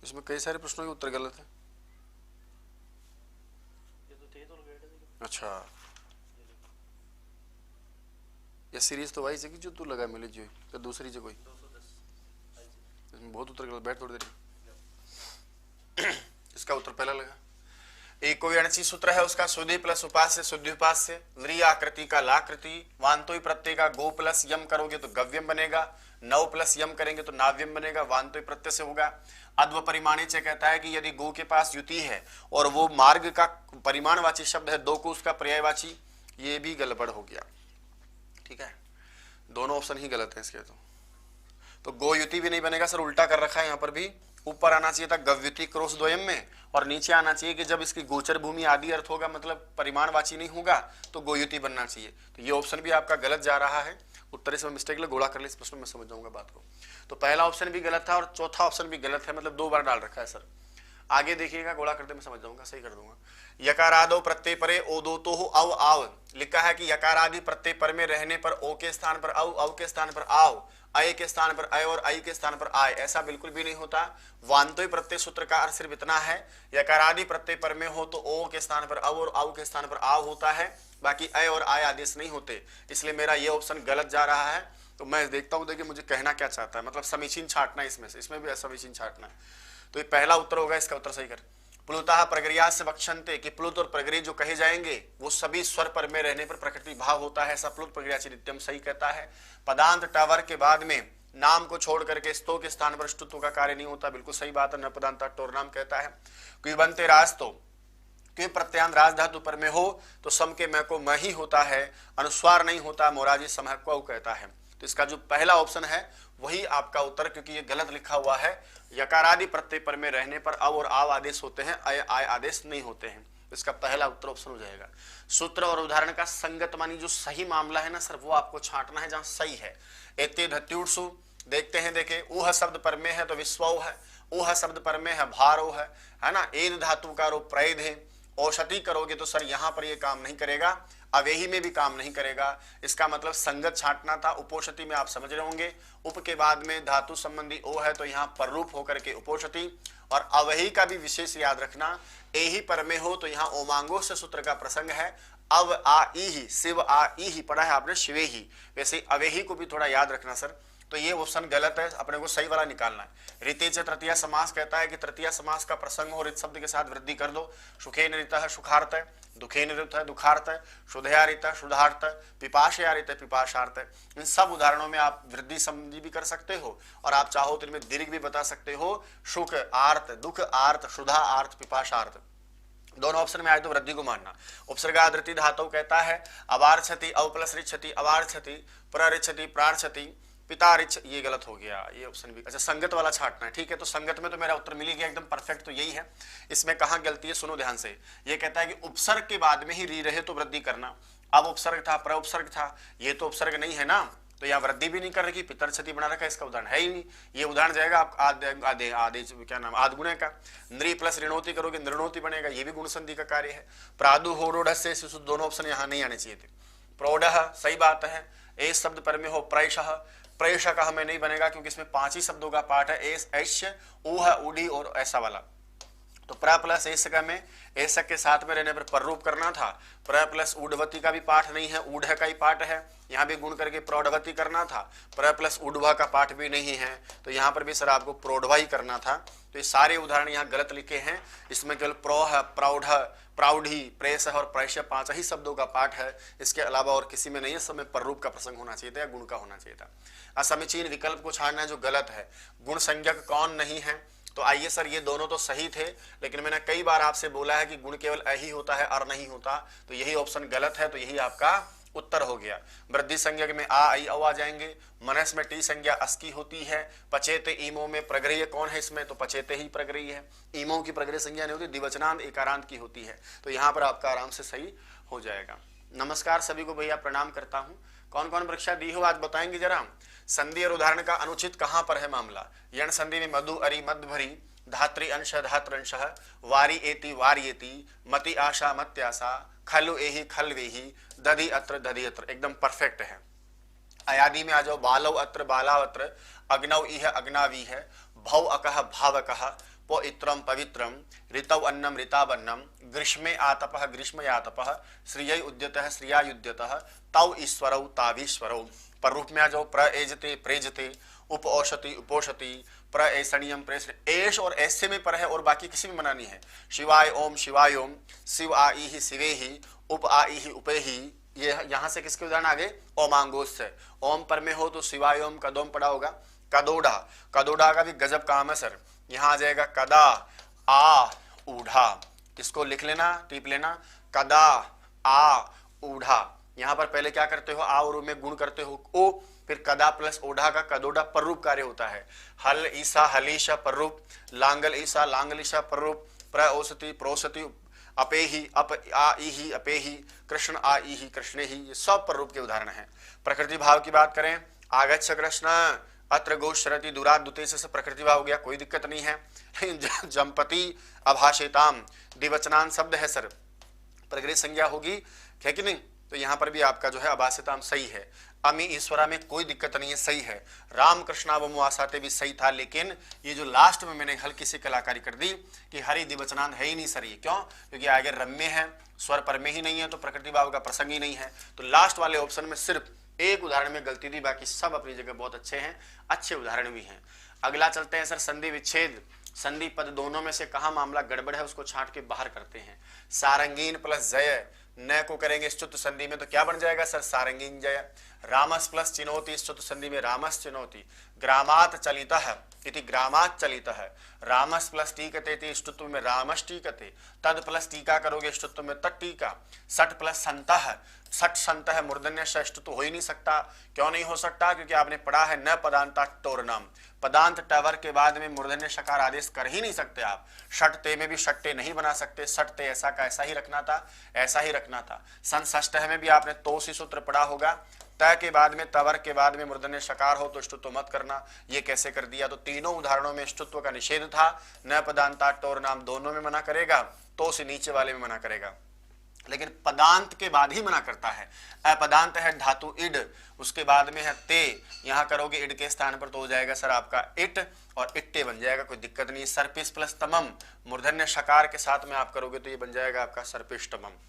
इसमें कई सारे प्रश्नों के उत्तर गलत है। अच्छा, ये सीरीज तो वही से जो तू लगा मिले जो तो दूसरी से कोई इसमें बहुत उत्तर गलत। बैठ थोड़ी देर। इसका उत्तर पहला लगा। एक कोई अणची सूत्र है, उसका सुधि प्लस उपास्य शुद्धि उपास्य, व्री आकृति का लाकृति, वांतोई प्रत्यय का गो प्लस यम करोगे तो गव्यम बनेगा, नव प्लस यम करेंगे तो नाव्यम बनेगा, वांतोई प्रत्यय से होगा। अद्व परिमाणिच कहता है कि यदि गो के पास युति है और वो मार्ग का परिमाणवाची शब्द है, दो को उसका पर्यायवाची, ये भी गड़बड़ हो गया। ठीक है, दोनों ऑप्शन ही गलत है इसके। तो तो गोयुति भी नहीं बनेगा सर, उल्टा कर रखा है यहाँ पर भी। ऊपर आना चाहिए था गव्युति क्रोश द्वयम में, और नीचे आना चाहिए कि जब इसकी गोचर भूमि आदि अर्थ होगा, मतलब परिमाणवाची नहीं होगा, तो गोयुति बनना चाहिए। तो ये ऑप्शन भी आपका गलत जा रहा है। उत्तर इसमें मिस्टेक ले, गोला कर ले इस प्रश्न में, समझ जाऊंगा बात को। तो पहला ऑप्शन भी गलत था और चौथा ऑप्शन भी गलत है, मतलब 2 बार डाल रखा है सर। आगे देखिएगा, गोला करते मैं समझ जाऊंगा, सही कर दूंगा। यकारादो प्रत्यय परे ओदो तो हो अव आव, लिखा है कि यकार आदि प्रत्यय पर में रहने पर ओ के स्थान पर अव के स्थान पर आव, अय के स्थान पर अय और आई के स्थान पर आय, ऐसा बिल्कुल भी नहीं होता। वांतोय प्रत्यय सूत्र का अर्थ सिर्फ इतना है, यकार आदि प्रत्यय पर में हो तो ओ के स्थान पर अव और आव के स्थान पर आव होता है, बाकी अय और आय आदेश नहीं होते। इसलिए मेरा ये ऑप्शन गलत जा रहा है। तो मैं देखता हूं, देखिए मुझे कहना क्या चाहता है, मतलब समीचीन छांटना है इसमें से, इसमें भी असमीचीन छांटना है। तो ये पहला उत्तर होगा, इसका उत्तर सही कर। प्लुतः प्रगरिया से वक्षन्ते, कि प्लुत और प्रगरी जो कहे जाएंगे वो सभी स्वर पर में रहने पर प्रकृति भाव होता है, ऐसा प्लुत प्रगरिया नित्यम सही कहता है। पदांत टावर के बाद में नाम को छोड़ करके स्तो के स्थान पर ष्टुत्व का कार्य नहीं होता, बिल्कुल सही बात है। न पदांत टोर नाम कहता है। क्योंबंते रास्तो, क्यों प्रत्यांत राज धातु पर में हो तो सम के मैं को मैं ही होता है, अनुस्वार नहीं होता, मोराजी समय को कहता है। तो इसका जो पहला ऑप्शन है वही आपका उत्तर, क्योंकि ये गलत लिखा हुआ है। यकारादि प्रत्यय पर में रहने पर अव और आव आदेश होते हैं, अय आय आदेश नहीं होते हैं। इसका पहला उत्तर ऑप्शन हो जाएगा। सूत्र और उदाहरण का संगत मानी जो सही मामला है ना सर, वो आपको छांटना है जहां सही है। एते धत्युषु, देखते हैं, देखे ऊह शब्द पर में है तो विश्वौ है, ऊह शब्द पर में है भारो है ना। एद धातु का रो प्रैध है। औषधि करोगे तो सर यहाँ पर ये काम नहीं करेगा, अवेही में भी काम नहीं करेगा। इसका मतलब संगत छांटना था। उपोषति में आप समझ रहे होंगे, उप के बाद में धातु संबंधी ओ है तो यहाँ पररूप होकर के उपोषति। और अवही का भी विशेष याद रखना, ए ही पर में हो तो यहाँ ओमांगो से सूत्र का प्रसंग है। अव आ ई ही, शिव आ ई ही पढ़ा है आपने, शिवे ही, वैसे अवेही को भी थोड़ा याद रखना सर। तो ये ऑप्शन गलत है, अपने को सही वाला निकालना है। ऋतेच तृतीया समास कहता है कि तृतीया समास का प्रसंग हो, ऋत शब्द के साथ वृद्धि कर दो। सुखेन ऋतः सुखार्थ, दुखेन ऋतः दुखार्थ, शुद्धया ऋतः शुद्धार्थ, पिपाशया ऋतः पिपाशार्थ। इन सब उदाहरणों में आप वृद्धि संधि भी कर सकते हो, और आप चाहो तो इनमें दीर्घ भी बता सकते हो। सुख आर्थ, दुख आर्थ, शुद्धा आर्थ, पिपाशार्थ। दोनों ऑप्शन में आए तो वृद्धि को मानना। उपसर्गादृति धातु कहता है अवार्छति, अव प्लस ऋक्षति, अवार्छति, प्रऋक्षति, प्रार्थति, पिता रिच, ये गलत हो गया, ये ऑप्शन भी। अच्छा, संगत वाला छांटना है, ठीक है। तो संगत में तो मेरा उत्तर मिल गया एकदम परफेक्ट, तो यही है। इसमें कहाँ गलती है सुनो ध्यान से। ये कहता है कि उपसर्ग के बाद में ही री रहे तो वृद्धि करना। अब उपसर्ग था, प्रउपसर्ग था, ये तो उपसर्ग नहीं है ना, तो यहाँ वृद्धि भी नहीं कर रखी, पितर क्षति बना रखा, इसका उदाहरण है ही नहीं। ये उदाहरण जाएगा आप आदेश क्या नाम आदगुणे का। नृ प्लस ऋणोति करोगे नृणोति बनेगा, ये भी गुण संधि का कार्य है। प्रादु होरोढ़ से शिशु, दोनों ऑप्शन यहाँ नहीं आने चाहिए थे। प्रौढ़, सही बात है। ए शब्द पर में हो प्रैषः, प्रयश का हमें नहीं बनेगा क्योंकि इसमें 5 ही शब्दों का पाठ है, एस, ऐश्य, ऊह, उडी और ऐसा वाला। तो प्र प्लस एस का में एस के साथ में रहने पर पररूप करना था। प्र प्लस ऊढ़वती का भी पाठ नहीं है, ऊढ़ का ही पाठ है, यहाँ भी गुण करके प्रौढ़वती करना था। प्र प्लस ऊढ़वा का पाठ भी नहीं है, तो यहाँ पर भी सर आपको प्रौढ़वा ही करना था। तो ये सारे उदाहरण यहाँ गलत लिखे हैं। इसमें केवल प्रौढ़, प्रौढ़, प्राउढ़ी, प्रेस और प्रैश्य 5 ही शब्दों का पाठ है, इसके अलावा और किसी में नहीं है। सब में पररूप का प्रसंग होना चाहिए था या गुण का होना चाहिए था। असमीचीन विकल्प को छाड़ना है जो गलत है। गुण संज्ञक कौन नहीं है, तो आइए सर ये दोनों तो सही थे, लेकिन मैंने कई बार आपसे बोला है कि गुण केवल अ ही होता है, अर नहीं होता, तो यही ऑप्शन गलत है। तो यही आपका उत्तर हो गया। वृद्धि संज्ञक में आ, आई, औ आ जाएंगे। मनस में टी संज्ञा अस की होती है। पचेते ईमो में प्रग्रह कौन है इसमें, तो पचेते ही प्रग्रह है। ईमो की प्रग्रह संज्ञा नहीं होती, द्विवचनांत एकारांत की होती है। तो यहाँ पर आपका आराम से सही हो जाएगा। नमस्कार सभी को भैया, प्रणाम करता हूँ। कौन कौन परीक्षा दी हो आज बताएंगे जरा। संधि और उदाहरण का अनुचित कहाँ पर है मामला। यण संधि में मधु, अरि, मद भरी, धात्री अंश, धात्रंश, वारी एति, वार्येति, मति आशा, मत्याशा, खलु एहि, खलवेहि, दधि अत्र, दधि अत्र, एकदम परफेक्ट है। अयादि में आ जाओ। बालव अत्र, बालावत्र, अग्नौ इह, अग्नावी है, भव अकह, भावकः, पो इत्रम, पवित्रम, ऋतौ अन्नम, ऋतावन्नम, ग्रीष्मे आतपः, ग्रीष्मयातपः, श्रियै उद्यतः, श्रियायुद्यतः, तौ ईश्वरौ, तावीश्वरौ। पर रूप में आ जाओ। प्रेजते, प्रेजते, उपऔषति, उपोषति, प्रेषणीयम, प्रेषण। एश और ऐसे में पर है और बाकी किसी में मना नहीं है। शिवाय ओम, शिवाय ओम, शिव आ ही, शिवे ही, उप आ ही, उपे ही। ये यहाँ से किसके उदाहरण आगे, ओमांगोस से। ओम पर में हो तो शिवाय ओम, कदोम पड़ा होगा। कदोड़ा, कदोड़ा का भी गजब काम है सर। यहाँ आ जाएगा कदा, आ, ऊढ़ा। इसको लिख लेना, टीप लेना। कदा, आ, ऊढ़ा। यहाँ पर पहले क्या करते हो, आ और में गुण करते हो ओ, फिर कदा प्लस ओढ़ा का कदोडा पररूप कार्य होता है। हल ईसा हलीशा पररूप, लांगल ईसा लांगलिशा पररूप, प्रओसति प्रोसति अपेही अप आईही अपेही, कृष्ण आईही कृष्णे ही, ये सब पररूप के उदाहरण हैं। प्रकृति भाव की बात करें, आगच्छ कृष्ण अत्र गोशरति दूरात दुते से प्रकृति भाव हो गया, कोई दिक्कत नहीं है। जमपति अभाषेताम द्विवचनान शब्द है सर, प्रकृति संज्ञा होगी, है कि नहीं, तो यहाँ पर भी आपका जो है अभाषिताम सही है। अमी ईश्वरा में कोई दिक्कत नहीं है, सही है। राम कृष्णावमुआसाते भी सही था, लेकिन ये जो लास्ट में मैंने हल्की सी कलाकारी कर दी कि हरि द्विवचनान है ही नहीं सर, ये क्यों, क्योंकि आगे रम्य है, स्वर पर में ही नहीं है, तो प्रकृति भाव का प्रसंग ही नहीं है। तो लास्ट वाले ऑप्शन में सिर्फ एक उदाहरण में गलती थी, बाकी सब अपनी जगह बहुत अच्छे हैं, अच्छे उदाहरण भी हैं। अगला चलते हैं सर, संधि विच्छेद। संधि पद दोनों में से कहा मामला गड़बड़ है उसको छांट के बाहर करते हैं। सारंगीन प्लस जय, न को करेंगे स्तुत संधि में तो क्या बन जाएगा सर, सारंगीन जय। रामस प्लस चिनोति स्तुत संधि में रामस चिनोति। ग्रामात चलितः इति ग्रामात चलितः। रामस प्लस टीकते स्तुत्व में रामस टीकते। तद प्लस टीका करोगे स्तुत्व में तद टीका। सट प्लस संतः, सट संतः मूर्धन्य स्तुत्व हो ही नहीं सकता। क्यों नहीं हो सकता, क्योंकि आपने पढ़ा है न पदांता टोरनम, पदांत टवर के बाद में मूर्धन्य शकार आदेश कर ही नहीं सकते आप। षटते में भी षट्टे नहीं बना सकते, षटते ऐसा का ऐसा ही रखना था, ऐसा ही रखना था। संषष्टः में भी आपने तोसी सूत्र पढ़ा होगा, तय के बाद में तवर के बाद में मूर्धन्य शकार हो तो स्तुत्व मत करना, ये कैसे कर दिया। तो तीनों उदाहरणों में स्तुत्व का निषेध था, न पदांता टोर नाम दोनों में मना करेगा, तो से नीचे वाले में मना करेगा, लेकिन पदांत के बाद ही मना करता है। अपदांत है धातु इड, उसके बाद में है ते, यहां करोगे इड के स्थान पर तो हो जाएगा सर आपका इट और इट्टे बन जाएगा, कोई दिक्कत नहीं। सर्पिस प्लस तमम, मूर्धन्य शकार के साथ में आप करोगे तो ये बन जाएगा आपका सर्पिष्टमम।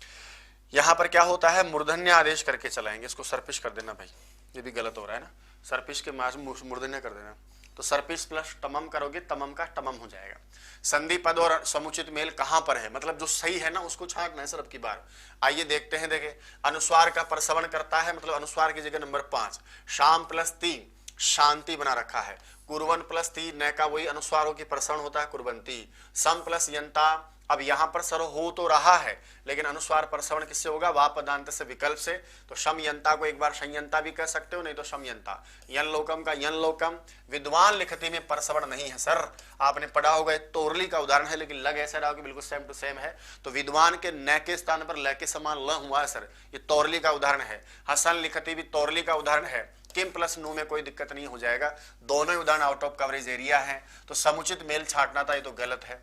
यहां पर क्या होता है, मूर्धन्य आदेश करके चलाएंगे, इसको सर्पिश कर देना भाई, ये भी गलत हो रहा है ना, सर्पिश के मास मूर्धन्य कर देना, तो सर्पिश प्लस तमम करोगे, तमम का तमम हो जाएगा। संधि पद और समुचित मेल कहां पर है, मतलब जो सही है ना उसको छांटना है सर अब की बार। आइए देखते हैं, देखें अनुस्वार का प्रसवन करता है, मतलब अनुस्वार की जगह नंबर 5। शाम प्लस ती, शांति बना रखा है। कुरवन प्लस ती, न का वही अनुस्वारों की प्रसवन होता है कुरबंती। सम प्लस यंता, अब यहां पर सर हो तो रहा है, लेकिन अनुस्वार प्रसवन किससे होगा, वा पदांत से, विकल्प से। तो शमयंता को एक बार संयंता भी कह सकते हो, नहीं तो शमयंता। यन लोकम का यन लोकम। विद्वान लिखती में प्रसवन नहीं है सर, आपने पढ़ा होगा, तोरली का उदाहरण है, लेकिन लग ऐसा रहा कि बिल्कुल सेम टू सेम है। तो विद्वान के न के स्थान पर ल के समान ल हुआ है सर, ये तोरली का उदाहरण है। हसन लिखती भी तोरली का उदाहरण है। किम प्लस नु में कोई दिक्कत नहीं हो जाएगा, दोनों उदाहरण आउट ऑफ कवरेज एरिया है, तो समुचित मेल छाटना था, ये तो गलत है।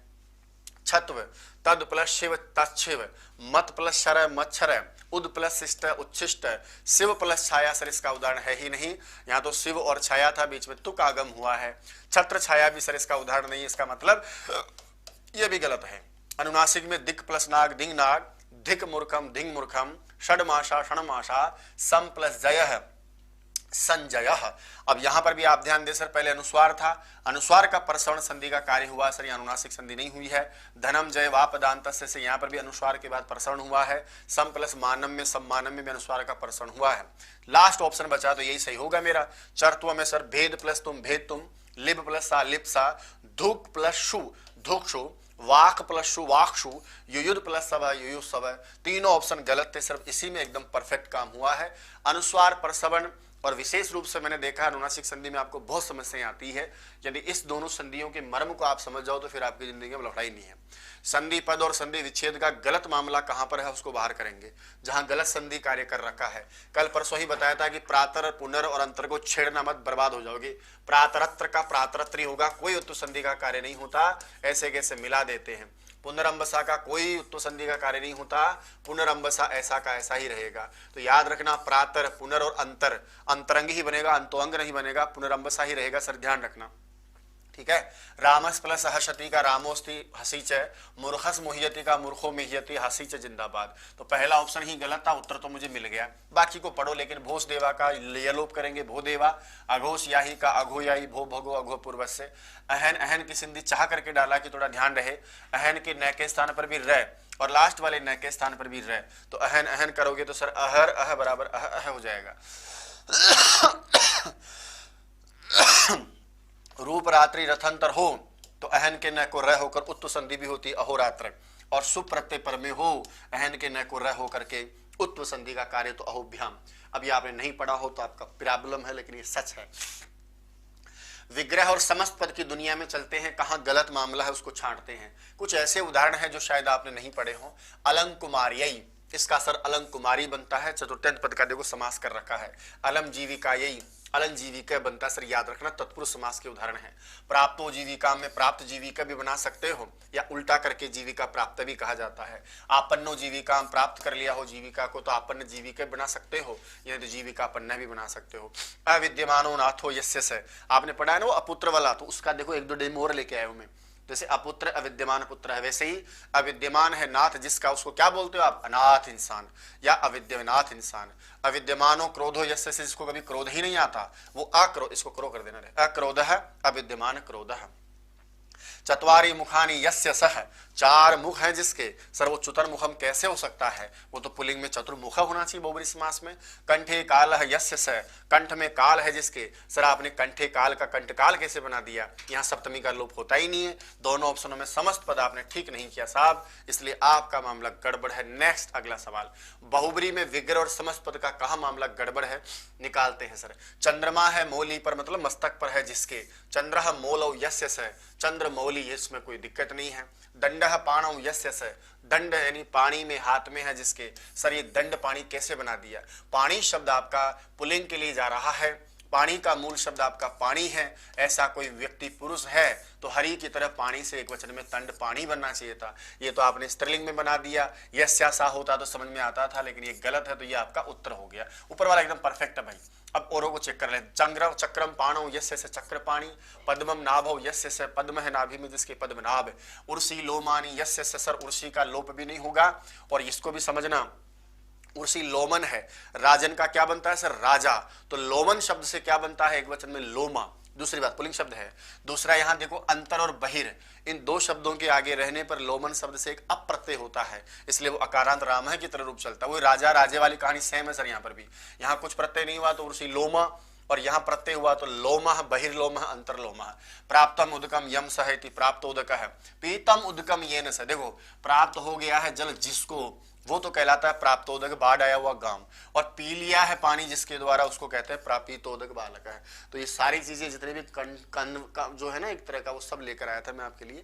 छत्व, तद प्लस शिव तच्छिव, मत प्लस शर मच्छर, उद प्लस शिष्ट उच्छिष्ट, शिव प्लस छाया सर इसका उदाहरण है ही नहीं, यहाँ तो शिव और छाया था, बीच में तुक आगम हुआ है। छत्र छाया भी सर इसका उदाहरण नहीं, इसका मतलब यह भी गलत है। अनुनासिक में दिक प्लस नाग दिंग नाग, धिक मूर्खम धिंग मूर्खम, षडमाशा षणमाशा, सम प्लस जय संजय। अब यहां पर भी आप ध्यान दे सर, पहले अनुस्वार था, अनुस्वार का प्रसवण संधि का कार्य हुआ सर, यहाँ अनुनासिक संधि नहीं हुई है। धनम जय वा पदांत से यहाँ पर भी अनुस्वार के बाद प्रसवण हुआ है। सम प्लस मानम में सम्मानम में भी अनुस्वार का प्रसवण हुआ है। लास्ट ऑप्शन बचा तो यही सही होगा मेरा। चरत्व में सर भेद प्लस तुम भेद तुम, लिप प्लस सा लिप सा, धुक प्लस शु धुक शु, वाक प्लस शु वाक्षु, युयुध प्लस सब युयुध सब, तीनों ऑप्शन गलत थे सर, इसी में एकदम परफेक्ट काम हुआ है। अनुस्वार प्रसवण और विशेष रूप से मैंने देखा अनुनासिक संधि में आपको बहुत समस्याएं आती है, यदि इस दोनों संधियों के मर्म को आप समझ जाओ तो फिर आपकी जिंदगी में लड़ाई नहीं है। संधि पद और संधि विच्छेद का गलत मामला कहां पर है उसको बाहर करेंगे, जहां गलत संधि कार्य कर रखा है। कल परसों ही बताया था कि प्रातर पुनर और अंतर को छेड़ना मत, बर्बाद हो जाओगे। प्रातरत्र का प्रातरत्री होगा, कोई उत्तु संधि का कार्य नहीं होता, ऐसे कैसे मिला देते हैं। पुनरअंबसा का कोई उत्तु संधि का कार्य नहीं होता, पुनरअंबसा ऐसा का ऐसा ही रहेगा। तो याद रखना, प्रातर पुनर और अंतर, अंतरंग ही बनेगा, अंतोअंग नहीं बनेगा, पुनरअंबसा ही रहेगा सर, ध्यान रखना, ठीक है। रामस प्लस हसती का रामोस्ती हसीच, मूर्खस मुहियती का मूर्खो मिहियती हसीच जिंदाबाद। तो पहला ऑप्शन ही गलत था, उत्तर तो मुझे मिल गया, बाकी को पढ़ो। लेकिन भोस देवा का यलोप करेंगे भो देवा, अघोष याही का अघो याही भो भगो अघो पूर्व से। अहन अहन की सिंधी चाह करके डाला कि थोड़ा ध्यान रहे, अहन के न के स्थान पर भी रह और लास्ट वाले न के स्थान पर भी रह, तो अहन अहन करोगे तो सर अहर अह बराबर अह अह हो जाएगा। रूप रात्रि रथंतर हो तो अहन के न को रह होकर उत्तु संधि भी होती अहोरात्र, और सुप्रत्यय पर में हो अहन के न को रह होकर के उत्व संधि का कार्य तो अहोभ्याम। अब ये आपने नहीं पढ़ा हो तो आपका प्रॉब्लम है, लेकिन ये सच है। विग्रह और समस्त पद की दुनिया में चलते हैं, कहाँ गलत मामला है उसको छांटते हैं। कुछ ऐसे उदाहरण हैं जो शायद आपने नहीं पढ़े हो। अलंकुमार्यई, इसका असर अलंकुमारी बनता है। चतुर्थ्यंत पद का देखो समास कर रखा है। अलम जीविकायई, अलन जीविका बनता है। सर याद रखना तत्पुरुष समास के उदाहरण है। प्राप्तो जीविका में प्राप्त जीविका भी बना सकते हो, या उल्टा करके जीविका प्राप्त भी कहा जाता है। आपन्नो जीविका, प्राप्त कर लिया हो जीविका को तो आपन्न जीविका बना सकते हो, या तो जीविका पन्न भी बना सकते हो। अविद्यमानो नाथो यस्य से, आपने पढ़ा है ना वो अपुत्र वाला, तो उसका देखो एक दो डेमो और लेके आए हूं मैं। जैसे अपुत्र अविद्यमान पुत्र है, वैसे ही अविद्यमान है नाथ जिसका, उसको क्या बोलते हो आप? अनाथ इंसान या अविद्यनाथ इंसान। अविद्यमानो क्रोधो यस्य से, जिसको कभी क्रोध ही नहीं आता वो अक्रोध, इसको क्रो कर देना रहे, अक्रोधः अविद्यमान क्रोधः। चत्वारी मुखानी यस्य सह, चार मुख है जिसके। सर वो चतुर्मुखम कैसे हो सकता है? वो तो पुल्लिंग में चतुर्मुख होना चाहिए बहुब्रीहि समास में। कंठे काल है यस्य स, कंठ में काल है जिसके। सर आपने कंठे काल का कंठ काल कैसे बना दिया? यहाँ सप्तमी का लोप होता ही नहीं है। दोनों ऑप्शनों में समस्त पद आपने ठीक नहीं किया साहब, इसलिए आपका मामला गड़बड़ है। नेक्स्ट अगला सवाल, बहुब्रीहि में विग्रह और समस्त पद का कहा मामला गड़बड़ है, निकालते हैं सर। चंद्रमा है मौली पर, मतलब मस्तक पर है जिसके। चंद्र मौलौ यस्य स, चंद्र मौली, इसमें कोई दिक्कत नहीं है। दंड पाणौ यस्य स, दंड यानी पानी में हाथ में है जिसके। सर ये दंड पानी कैसे बना दिया? पानी शब्द आपका पुल्लिंग के लिए जा रहा है, पानी का मूल शब्द आपका पानी है। ऐसा कोई व्यक्ति पुरुष है तो हरि की तरफ पानी से एक वचन में तंड पानी बनना चाहिए था, ये तो आपने स्त्रीलिंग में बना दिया। यस्या सा होता तो समझ में आता था, लेकिन ये गलत है, तो ये आपका उत्तर हो गया। ऊपर वाला एकदम परफेक्ट है भाई। अब औरों को चेक कर ले। चंद्र चक्रम पाणौ यस्य से चक्र पाणी, पद्मम नाभौ यस्य से, पद्म है नाभि में जिसके पद्मनाभ। उर्सी लोमानी यस्य से, सर उर्सी का लोप भी नहीं होगा। और इसको भी समझना, उर्सी लोमन है, राजन का क्या बनता है सर? राजा। तो लोमन शब्द से क्या बनता है एक वचन में? लोमा। दूसरी बात पुल्लिंग शब्द है। दूसरा यहां देखो अंतर और बहिर, इन दो शब्दों के आगे रहने पर लोमन शब्द से एक अप्रत्यय होता है, इसलिए वो अकारांत राम है की तरह रूप चलता है। वो राजा राजे वाली कहानी सेम है सर, यहाँ पर भी। यहाँ कुछ प्रत्यय नहीं हुआ तो उर्सी लोमा, और यहाँ प्रत्यय हुआ तो लोमः बहिर्लोमः अंतर्लोमः। प्राप्तम उदकम यम सहति, प्राप्त उदक है। पीतम उदकम येन से, देखो प्राप्त हो गया है जल जिसको, वो तो कहलाता है प्राप्तोदक, बाढ़ आया हुआ गांव। और पी लिया है पानी जिसके द्वारा, उसको कहते हैं प्रापितोदक बालक है। तो ये सारी चीजें जितने भी कन जो है ना एक तरह का, वो सब लेकर आया था मैं आपके लिए।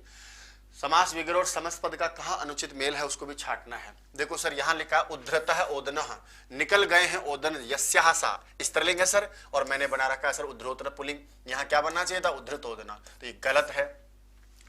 समास विग्रह और समस्त पद का कहाँ अनुचित मेल है उसको भी छाटना है। देखो सर यहाँ लिखा उद्धृतः ओदनः, निकल गए हैं ओदन, यस्याः सा स्त्रीलिंग है सर, और मैंने बना रखा है सर उद्धृतः पुल्लिंग। यहाँ क्या बनना चाहिए था? उद्धृत ओदना। तो ये गलत है,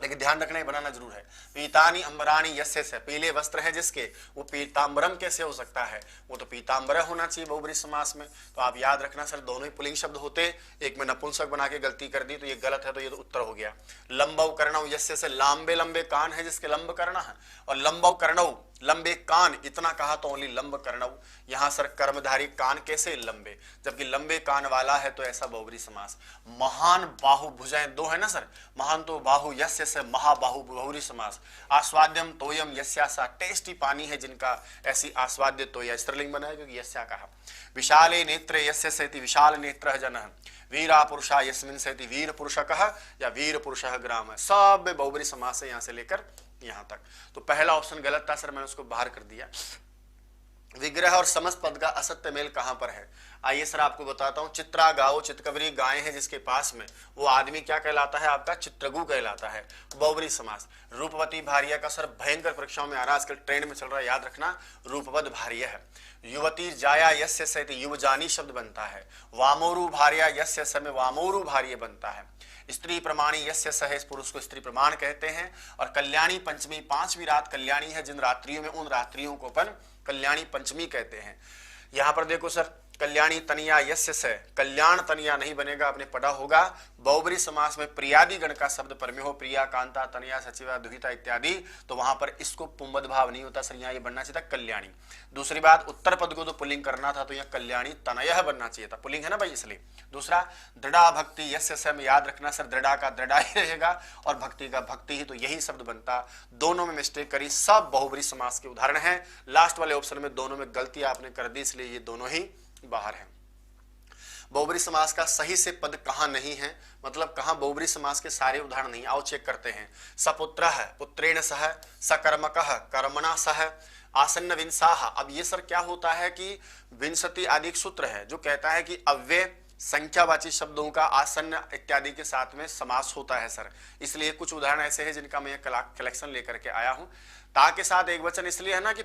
लेकिन ध्यान रखना, बनाना जरूर है। पीतानी अंबरानी यस्य से, पीले वस्त्र है जिसके। वो पीतांबरम कैसे हो सकता है? वो तो पीतांबर होना चाहिए बहुब्रीहि समास में। तो आप याद रखना सर, दोनों ही पुल्लिंग शब्द होते, एक में नपुंसक बना के गलती कर दी तो ये गलत है, तो ये तो उत्तर हो गया। लंबव कर्णव यस्य से, लंबे लंबे कान है जिसके, लंब कर्ण है। और लंबव कर्णव, लंबे कान, इतना कहा तो ओनली लंब कर्णव। यहाँ सर कर्मधारी कान कैसे लंबे, जबकि लंबे कान वाला है, तो ऐसा बहुब्रीहि समास। महान बाहु भुजाएं दो है ना सर, महान तो बाहु यस्य से, महाबाहु बहुब्रीहि समास। आस्वाद्यम तोयम यस्या सा, टेस्टी पानी है जिनका, ऐसी आस्वाद्य तोया स्त्रीलिंग बना है क्योंकि यस्या कहा। विशाले नेत्रे यस्य सेति, विशाल नेत्र जनः। वीरा पुरुषा यस्मिन् सेति, वीर पुरुषकः या वीर पुरुषः ग्राम। सब में बहुब्रीहि समास है यहाँ से लेकर यहां तक। तो पहला ऑप्शन गलत था सर, मैंने उसको बाहर कर दिया। विग्रह और समस्त पद का असत्य मेल कहां पर है? आइए सर आपको बताता हूं। चित्रा गाओ, चितकबरी गाय है जिसके पास में, वो आदमी क्या कहलाता है? आपका चित्रगु कहलाता है। बहुब्रीहि समास। रूपवती भार्या का सर भयंकर परीक्षाओं में आ रहा है, आजकल ट्रेंड में चल रहा है, याद रखना, रूपवत भार्या है। युवती जाया यस्य सहित, युवजानी शब्द बनता है। वामोरु भार्या यस्य समय, वामोरु भार्य बनता है। स्त्री प्रमाणी यस्य सह, पुरुष को स्त्री प्रमाण कहते हैं। और कल्याणी पंचमी, पांचवी रात कल्याणी है जिन रात्रियों में, उन रात्रियों को अपन कल्याणी पंचमी कहते हैं। यहां पर देखो सर, कल्याणी तनिया यस्य से, कल्याण तनिया नहीं बनेगा, आपने पढ़ा होगा। बहुब्रीहि समास में प्रियादि गण का शब्द परमे हो, प्रिया, कांता, तनिया, सचिवा, दुहिता इत्यादि, तो वहां पर इसको पुंबद भाव नहीं होता सर, यहाँ ये बनना चाहिए था कल्याणी। दूसरी बात, उत्तर पद को तो पुल्लिंग करना था, तो यहाँ कल्याणी तनयः बनना चाहिए था, पुल्लिंग है ना भाई इसलिए। दूसरा, दृढ़ा भक्ति यस्य से, में याद रखना सर, दृढ़ा का दृढ़ा ही रहेगा और भक्ति का भक्ति ही, तो यही शब्द बनता। दोनों में मिस्टेक करी, सब बहुब्रीहि समास के उदाहरण है। लास्ट वाले ऑप्शन में दोनों में गलती आपने कर दी, इसलिए ये दोनों ही बाहर है। बहुब्रीहि समास का सही से पद कहां नहीं है, मतलब कहां बहुब्रीहि समास के सारे उदाहरण नहीं। आओ चेक करते हैं। सपुत्रः पुत्रेण सह, सकर्मकः कर्मणा सह, आसन्न विंसाह। अब ये सर क्या होता है कि विंशति आदि एक सूत्र है जो कहता है कि अव्यय संख्यावाची शब्दों का आसन्न इत्यादि के साथ में समास होता है सर। इसलिए कुछ उदाहरण ऐसे हैं जिनका मैं कलेक्शन लेकर के आया हूं। ता के साथ एक वचन इसलिए है ना कि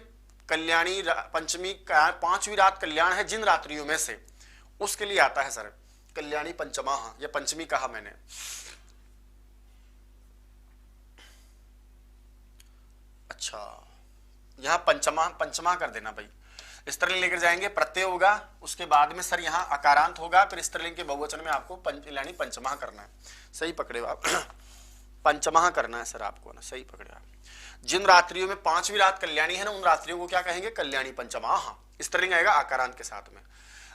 कल्याणी पंचमी का 5वीं रात कल्याण है जिन रात्रियों में से, उसके लिए आता है सर कल्याणी पंचमा, या पंचमी कहा मैंने। अच्छा, यहां पंचमा कर देना भाई। स्त्रीलिंग लेकर जाएंगे, प्रत्यय होगा, उसके बाद में सर यहाँ अकारांत होगा, फिर स्त्रीलिंग के बहुवचन में आपको कल्याणी पंचमा करना है। सही पकड़े हो आप पंचमा करना है सर आपको ना, सही पकड़े आप। जिन रात्रियों में 5वीं रात कल्याणी है ना, उन रात्रियों को क्या कहेंगे? कल्याणी पंचमा। स्त्रीलिंग आएगा आकारांत के साथ में।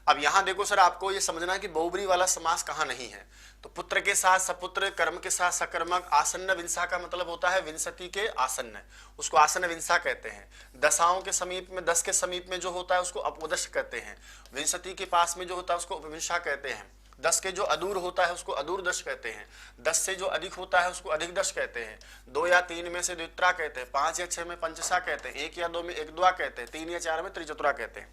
अब यहां देखो सर, आपको ये समझना है कि बहुब्री वाला समास कहां नहीं है। तो पुत्र के साथ सपुत्र, कर्म के साथ सकर्मक, आसन्न विंसा का मतलब होता है विंशति के आसन्न, उसको आसन्न विंसा कहते हैं। दशाओं के समीप में, 10 के समीप में जो होता है उसको अपवदश कहते हैं। विंशति के पास में जो होता है उसको उपविंशा कहते हैं। 10 के जो अदूर होता है उसको अदूर दश कहते हैं। 10 से जो अधिक होता है उसको अधिक दश कहते हैं। 2 या 3 में से द्वित्रा कहते हैं। 5 या 6 में पंचसा कहते हैं। 1 या 2 में एक द्वा कहते हैं। 3 या 4 में त्रिचतुरा कहते हैं।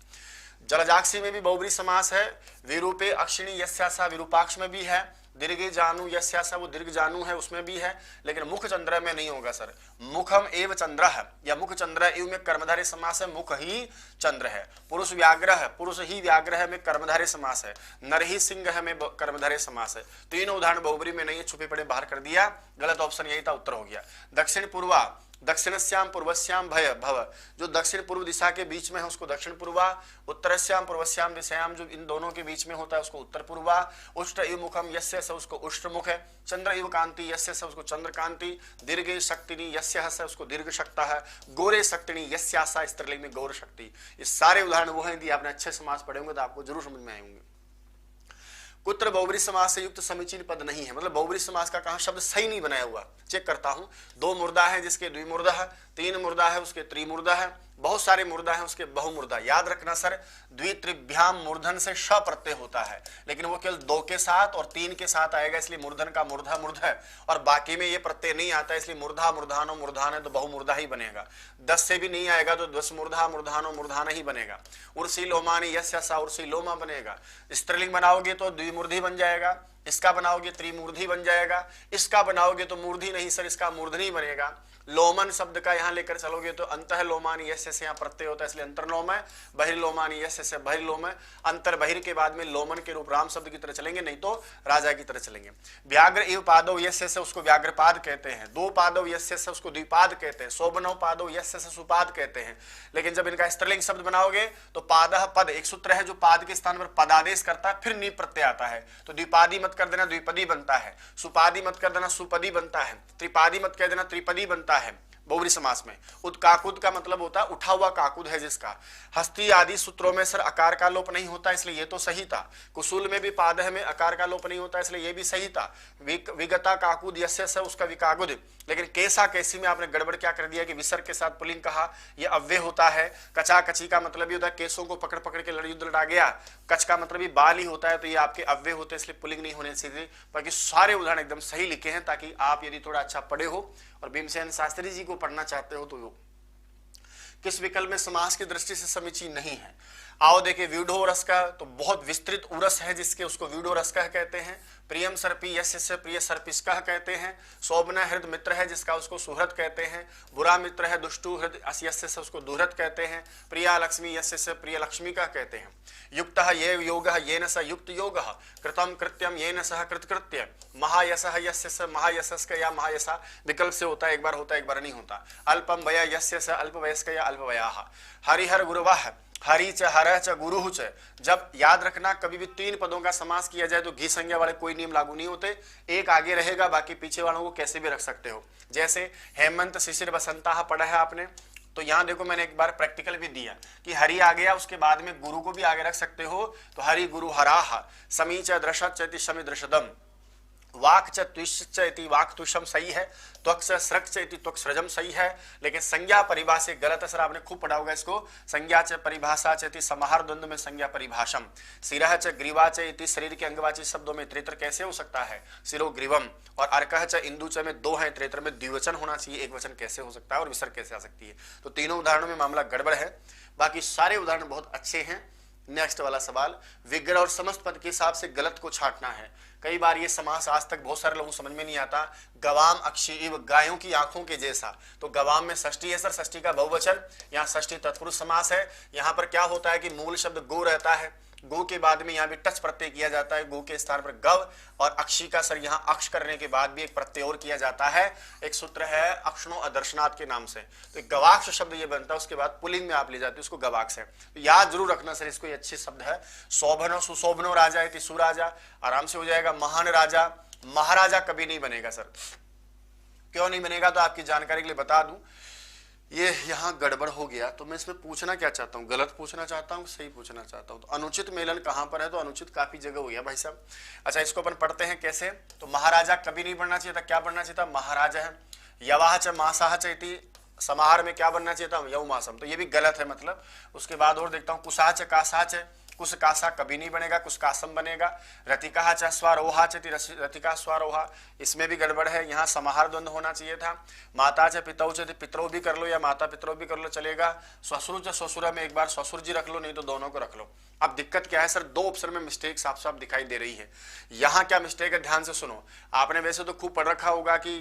जलजाक्षी में भी बहुब्री समास है। विरूपे अक्षिणी यस्यासा, विरूपाक्ष में भी है। दीर्घे जानू यस्यासा, वो दीर्घ जानू है, उसमें भी है। लेकिन मुख चंद्र में नहीं होगा सर। मुखम एव चंद्र है, या मुख चंद्र एव में कर्मधारय समास है, मुख ही चंद्र है। पुरुष व्याघ्र है, पुरुष ही व्याघ्र है में कर्मधारय समास है। नर ही सिंह है में कर्मधारय समास है। तीनों उदाहरण बहुब्री में नहीं है, छुपे पड़े बाहर कर दिया, गलत ऑप्शन यही था, उत्तर हो गया। दक्षिण पूर्वा, दक्षिणस्याम पूर्वस्याम भय भव, जो दक्षिण पूर्व दिशा के बीच में है उसको दक्षिण पूर्वा। उत्तरस्याम पूर्वस्याम दिशायाम, जो इन दोनों के बीच में होता है उसको उत्तर पूर्वा। उष्ट इव मुखम यस्य स, उसको उष्ट मुख है। चंद्र इव कांति यस्य स, उसको चंद्र कांति। दीर्घे शक्तिनी यस्य स, उसको दीर्घ शक्ता है। गोरे शक्तिनी यस्यासा, स्त्रीलिंग में गौर शक्ति। ये सारे उदाहरण वो हैं, यदि आपने अच्छे समास पढ़े होंगे तो आपको जरूर समझ में आएंगे। कुत्र बहुब्री समास से युक्त समीचीन पद नहीं है, मतलब बहुब्री समास का कहां शब्द सही नहीं बनाया हुआ। चेक करता हूं, 2 मुर्दा है जिसके द्विमुर्दा है, 3 मुर्दा है उसके त्रिमुर्दा है, बहुत सारे मुर्दा है उसके बहुमुर्दा। याद रखना सर, द्वित्रिभ्याम मूर्धन से श प्रत्यय होता है, लेकिन वो केवल 2 के साथ और 3 के साथ आएगा, इसलिए मूर्धन का मूर्धा मूर्ध है। और बाकी में ये प्रत्यय नहीं आता, इसलिए मूर्धा मूर्धानो मूर्धान है तो बहुमुर्धा ही बनेगा। 10 से भी नहीं आएगा तो 10 मूर्धा मूर्धानो मूर्धान ही बनेगा। उर्सी लोमानी यस्या, उर्सी लोमा बनेगा। स्त्रीलिंग बनाओगे तो द्विमूर्धी बन जाएगा, इसका बनाओगे त्रिमूर्धी बन जाएगा, इसका बनाओगे तो मूर्धी नहीं सर, इसका मूर्धनी बनेगा। लोमन शब्द का यहां लेकर चलोगे तो अंतः लोमानी यस्य से यहाँ प्रत्यय होता है, इसलिए अंतर्लोम है। बहिर्लोमानी यस्य से बहिर्लोम है। अंतर बहिर के बाद में लोमन के रूप राम शब्द की तरह चलेंगे, नहीं तो राजा की तरह चलेंगे। व्याघ्र इव पादव यस्य से, उसको व्याघ्रपाद कहते हैं। 2 पादव यस्य से, उसको द्विपाद कहते हैं। शोभनव पादव यस्य से, सुपाद कहते हैं। लेकिन जब इनका स्त्रीलिंग शब्द बनाओगे तो पादः पद, एक सूत्र है जो पाद के स्थान पर पदादेश करता है, फिर नी प्रत्यय आता है, तो द्विपादी मत कर देना द्विपदी बनता है। सुपादी मत कर देना सुपदी बनता है। त्रिपादी मत कह देना त्रिपदी बनता है बहुब्री समास में। उत्काकुद का मतलब होता है उठा हुआ काकुद है जिसका। हस्ती आदि सूत्रों में सर आकार का लोप नहीं होता, इसलिए ये तो सही था। कुसूल में भी पादह में आकार का लोप नहीं होता, इसलिए ये भी सही था। विगता काकुद यस्य से, उसका विकागुद। लेकिन कैसा कैसी में आपने गड़बड़ क्या कर दिया कि विसर्ग के साथ पुल्लिंग कहा, यह अव्यय होता है। कचा कची का मतलब ये होता है केसों को पकड़ पकड़ के युद्ध लड़ा गया। कच का मतलब ही बाल ही होता है, तो ये आपके अव्यय होते हैं, इसलिए पुल्लिंग नहीं होने चाहिए। बाकी सारे उदाहरण एकदम सही लिखे हैं, ताकि आप यदि थोड़ा अच्छा पढ़े हो और भीमसेन शास्त्री जी को पढ़ना चाहते हो तो किस विकल्प में समास की दृष्टि से समीचीन नहीं है। आओ देखे, व्यूढ़ो रस का तो बहुत विस्तृत उरस है जिसके, उसको व्यूढ़ो रस का कहते हैं। प्रियम सर्पी यस्य से प्रिय सर्पिस्का कहते हैं। शोभना हृद मित्र है जिसका, उसको सुहृद कहते हैं। बुरा मित्र है दुष्टु हृद यस्य से, उसको दुहृद कहते हैं। प्रिया लक्ष्मी यस्य से प्रिय लक्ष्मी का कहते हैं। युक्त ये योग येन स युक्त योग, कृतम कृत्यम येन सह कृतकृत्य। महायस यस्य से, महायशस्क या महायसा विकल्प से होता है, एक बार होता है एक बार नहीं होता। अल्पम वय यस्य से, अल्पवयस्क या अल्पवयाः। हरिहर गुरुवाह, हरि च हर च गुरु च। जब याद रखना, कभी भी 3 पदों का समास किया जाए तो घी संज्ञा वाले कोई नियम लागू नहीं होते, एक आगे रहेगा, बाकी पीछे वालों को कैसे भी रख सकते हो। जैसे हेमंत शिशिर बसंता पढ़ा है आपने, तो यहां देखो मैंने एक बार प्रैक्टिकल भी दिया कि हरि आ गया, उसके बाद में गुरु को भी आगे रख सकते हो, तो हरि गुरु हराह। समी च दृशत चति शमि दृशदम। वाक च त्विश्च इति वाक तुषम सही है, त्वक च स्रक च इति त्वक सृजम सही है, लेकिन संज्ञा परिभाषा गलत है सर, आपने खूब पढ़ा होगा इसको। संज्ञा च परिभाषा च इति समाहार द्वंद्व में संज्ञा परिभाषम, सिरह च ग्रीवा च इति शरीर के अंगवाची शब्दों में त्रेतर कैसे हो सकता है, सिरो ग्रीवम, और अर्कः च इंदु च में दो है, त्रेतर में द्विवचन होना चाहिए, एक वचन कैसे हो सकता है, और विसर्ग कैसे आ सकती है। तो तीनों उदाहरणों में मामला गड़बड़ है, बाकी सारे उदाहरण बहुत अच्छे हैं। नेक्स्ट वाला सवाल, विग्रह और समस्त पद के हिसाब से गलत को छांटना है। कई बार ये समास आज तक बहुत सारे लोगों को समझ में नहीं आता। गवाम अक्षी इव, गायों की आंखों के जैसा, तो गवाम में षष्ठी है सर, षष्ठी का बहुवचन, यहाँ षष्ठी तत्पुरुष समास है। यहाँ पर क्या होता है कि मूल शब्द गो रहता है, गो के बाद में यहाँ भी टच प्रत्यय किया जाता है, गो के स्थान पर गव, और अक्षी का सर यहाँ अक्ष करने के बाद भी एक प्रत्यय और किया जाता है। एक सूत्र है अक्षणो अदर्शनाथ के नाम से, तो गवाक्ष शब्द ये बनता है, उसके बाद पुलिंग में आप ले जाते हो उसको गवाक्ष है। तो याद जरूर रखना सर, इसको ये अच्छे शब्द है। शोभनो सुशोभनो राजा इति सुराजा, आराम से हो जाएगा। महान राजा, महाराजा कभी नहीं बनेगा सर, क्यों नहीं बनेगा तो आपकी जानकारी के लिए बता दूं, ये यहाँ गड़बड़ हो गया। तो मैं इसमें पूछना क्या चाहता हूँ, गलत पूछना चाहता हूँ, सही पूछना चाहता हूँ। तो अनुचित मेलन कहाँ पर है, तो अनुचित काफी जगह हो गया भाई साहब। अच्छा, इसको अपन पढ़ते हैं कैसे। तो महाराजा कभी नहीं बनना चाहिए था, क्या बनना चाहिए था, महाराजा है। यवाह च मासाह च इति समाहार में क्या बनना चाहिए था, यौ मासम, तो ये भी गलत है मतलब। उसके बाद और देखता हूँ, कुसाह च कासाह च, कुश कासा कभी नहीं बनेगा, कुश कासम बनेगा। रतिका च स्वारोहा च, रतिका स्वारोहा, इसमें भी गड़बड़ है, यहाँ समाहार द्वंद्व होना चाहिए था। माता च पितौ च, पितरों भी कर लो या माता पितरों भी कर लो चलेगा। ससुर च ससुरा में एक बार ससुर जी रख लो, नहीं तो दोनों को रख लो। अब दिक्कत क्या है सर, दो ऑप्शन में मिस्टेक साफ साफ दिखाई दे रही है। यहाँ क्या मिस्टेक है, ध्यान से सुनो। आपने वैसे तो खूब पढ़ रखा होगा कि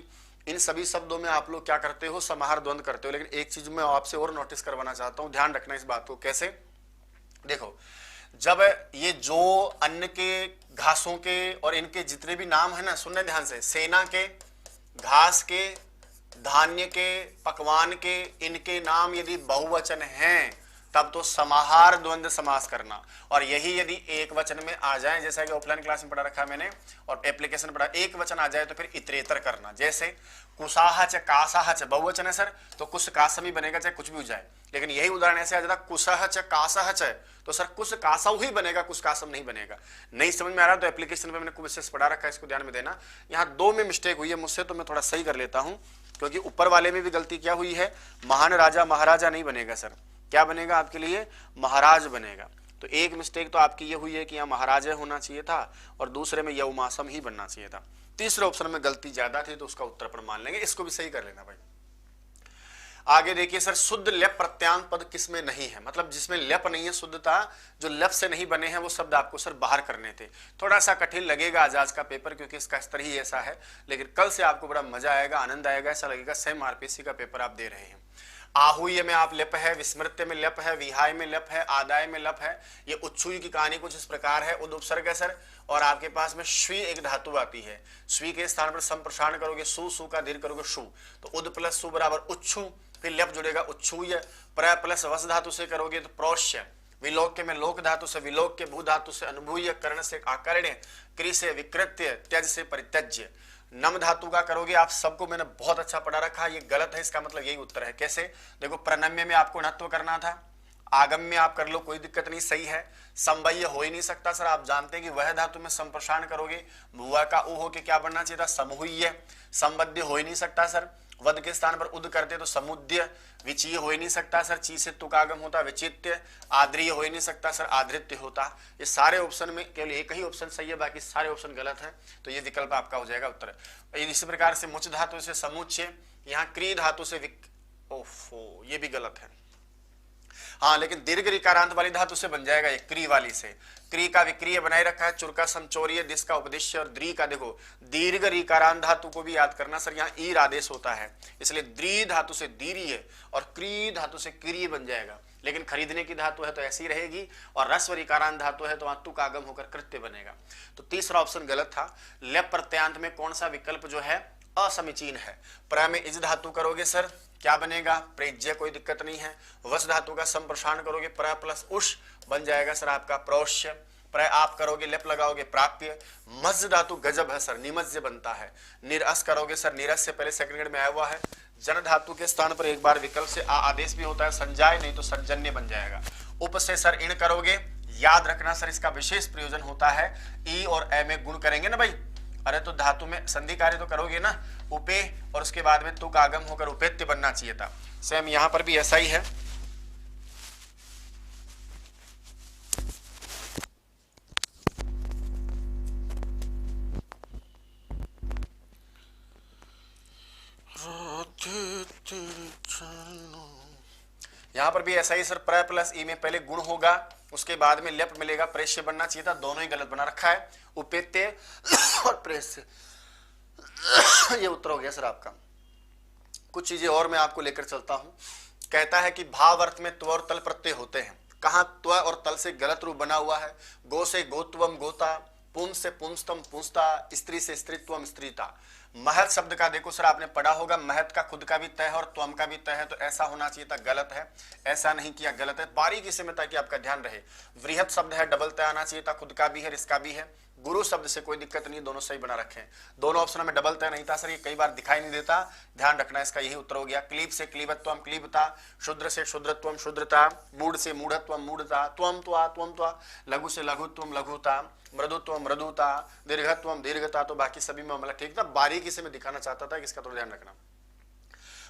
इन सभी शब्दों में आप लोग क्या करते हो, समाहार द्वंद्व करते हो, लेकिन एक चीज मैं आपसे और नोटिस करवाना चाहता हूं, ध्यान रखना इस बात को। कैसे, देखो, जब ये जो अन्न के, घासों के और इनके जितने भी नाम है ना, सुनने ध्यान से, सेना के, घास के, धान्य के, पकवान के, इनके नाम यदि बहुवचन हैं तब तो समाहार द्वंद्व समास करना, और यही यदि एक वचन में आ जाए, जैसा कि ऑफलाइन क्लास में पढ़ा रखा है मैंने और एप्लीकेशन पढ़ा, एक वचन आ जाए तो फिर इतरेतर करना। जैसे कुसाह च कासाह च, बहुवचन है सर, तो कुश कासम ही बनेगा चाहे कुछ भी हो जाए। लेकिन यही उदाहरण ऐसे आ जाता, कुसह च कासह च, तो सर कुश कासव ही बनेगा, कुश कासम नहीं बनेगा। नहीं समझ में आ रहा तो एप्लीकेशन पे मैंने खूब विशेष पढ़ा रखा है, इसको ध्यान में देना। यहाँ दो में मिस्टेक हुई है मुझसे, तो मैं थोड़ा सही कर लेता हूँ, क्योंकि ऊपर वाले में भी गलती क्या हुई है, महान राजा महाराजा नहीं बनेगा सर, क्या बनेगा आपके लिए, महाराज बनेगा। तो एक मिस्टेक तो आपकी ये हुई है कि यहाँ महाराजा होना चाहिए था और दूसरे में यौमासम ही बनना चाहिए था। तीसरे ऑप्शन में गलती ज्यादा थी, तो उसका उत्तर अपन मान लेंगे, इसको भी सही कर लेना भाई। आगे देखिए सर, शुद्ध लेप प्रत्यांत पद किसमें नहीं है, मतलब जिसमें लेप नहीं है, शुद्धता, जो लेप से नहीं बने हैं वो शब्द आपको सर बाहर करने थे। थोड़ा सा कठिन लगेगा आज का पेपर, क्योंकि इसका स्तर ही ऐसा है, लेकिन कल से आपको बड़ा मजा आएगा, आनंद आएगा, ऐसा लगेगा सेम आरपीसी का पेपर आप दे रहे हैं। आहुय में आप लेप है, विस्मृत्य में लेप है, विहाय में लेप है, आदाय में लेप है। ये उच्छुय की कहानी कुछ इस प्रकार है, उद उपसर्ग है सर, और आपके पास में श्वी एक धातु आती है, श्वी के स्थान पर संप्रसारण करोगे, सु, सु का दीर्घ करोगे शु, तो उद प्लस सु बराबर उच्छु, फिर लेप जुड़ेगा उच्छूय, प्र प्लस वस धातु से करोगे तो प्रोष्य, विलोक्य में लोक धातु से विलोक्य, भू धातु से अनुभूय, कर्ण से आकर्ण्य, क्रि से विकृत्य, त्यज से परित्यज्य। नम धातु का करोगे, आप सबको मैंने बहुत अच्छा पढ़ा रखा, ये गलत है, इसका मतलब यही उत्तर है। कैसे, देखो, प्रणम्य में आपको णत्व करना था, आगम में आप कर लो, कोई दिक्कत नहीं, सही है। संवय्य हो ही नहीं सकता सर, आप जानते हैं कि वह धातु में संप्रसारण करोगे, भुआ का उ होके क्या बनना चाहिए था, समूह्य। संबद्ध हो ही नहीं सकता सर, वध के स्थान पर उद करते तो समुद्य। विचीय हो ही नहीं सकता सर, ची से तुक आगम होता, विचित्य। आद्रीय हो ही नहीं सकता सर, आदृत्य होता। ये सारे ऑप्शन में केवल एक ही ऑप्शन सही है, बाकी सारे ऑप्शन गलत है, तो ये विकल्प आपका हो जाएगा उत्तर। इसी प्रकार से मुच धातु से समुच्चय, यहाँ क्री धातु से ओफो, ये भी गलत है। हाँ, लेकिन दीर्घ रिकारांत वाली धातु से बन जाएगा, ये क्री वाली से। क्री का विक्रिय बनाए रखा है, चुर का समचौर्य, दिस का उपदेश्य, और द्री का, देखो दीर्घ रिकारांत धातु को भी याद करना सर, यहाँ ईर आदेश होता है, इसलिए द्री धातु से दीर्घ और क्री धातु से क्रिय बन जाएगा। लेकिन खरीदने की धातु है तो ऐसी रहेगी, और रस्व रिकारांत धातु है तो वहां तुक आगम होकर कृत्य बनेगा। तो तीसरा ऑप्शन गलत था। लेप प्रत्यांत में कौन सा विकल्प जो है असमीचीन है। प्र में इज धातु करोगे सर, क्या बनेगा, प्रेज्य, कोई दिक्कत नहीं है। वस धातु का संप्रसारण करोगे, प्र प्लस उष बन जाएगा सर आपका प्रोष्य। प्र आप करोगे, लेप लगाओगे, प्राप्य। मज धातु गजब है सर, निमज्य बनता है। निरअस करोगे सर, निरस से पहले सेकंड ग्रेड में आया हुआ है। जन धातु के स्थान पर एक बार विकल्प से आ आदेश भी होता है, संजाय, नहीं तो संजन्य बन जाएगा। उप से सर इण करोगे, याद रखना सर इसका विशेष प्रयोजन होता है, ई और ए में गुण करेंगे ना भाई, अरे तो धातु में संधि कार्य तो करोगे ना, उपे और उसके बाद में तुक आगम होकर उपेत्य बनना चाहिए था। सेम यहां पर भी ऐसा ही है। यहां पर भी ऐसा ही सर, प्र प्लस ई में पहले गुण होगा, उसके बाद में लेप मिलेगा, प्रेष्य बनना चाहिए था, दोनों ही गलत बना रखा है, उपेत्य और प्रेष्य। ये उत्तर हो गया सर आपका। कुछ चीजें और मैं आपको लेकर चलता हूं। कहता है कि भाव अर्थ में त्व और तल प्रत्यय होते हैं। कहां त्व और तल से गलत रूप बना हुआ है। गो से गोत्वम गोता, पुंस से पुंस्तम पुंसता, स्त्री से स्त्रीत्वम स्त्रीता। महत शब्द का देखो सर आपने पढ़ा होगा, महत का खुद का भी तय है और त्वम का भी तय है, तो ऐसा होना चाहिए था, गलत है, ऐसा नहीं किया, गलत है, बारीकी से में ताकि आपका ध्यान रहे। वृहत शब्द है, डबल तय आना चाहिए था, खुद का भी है इसका भी है। गुरु शब्द से कोई दिक्कत नहीं, दोनों सही बना रखे हैं। दोनों ऑप्शन में डबल तय नहीं था सर, ये कई बार दिखाई नहीं देता, ध्यान रखना, इसका यही उत्तर हो गया। क्लीब से क्लीबत्वम क्लीबता, शुद्र से शुद्रत्वम शुद्रता, मूढ़ से मूढ़त्वम मूढ़ता, त्वम त्वा, लघु से लघुत्वम लघुता, मृदुत्व मृदुता, दीर्घत्वम दीर्घता। तो बाकी सभी मामला ठीक था, बारीकी से मैं दिखाना चाहता था, इसका थोड़ा ध्यान रखना।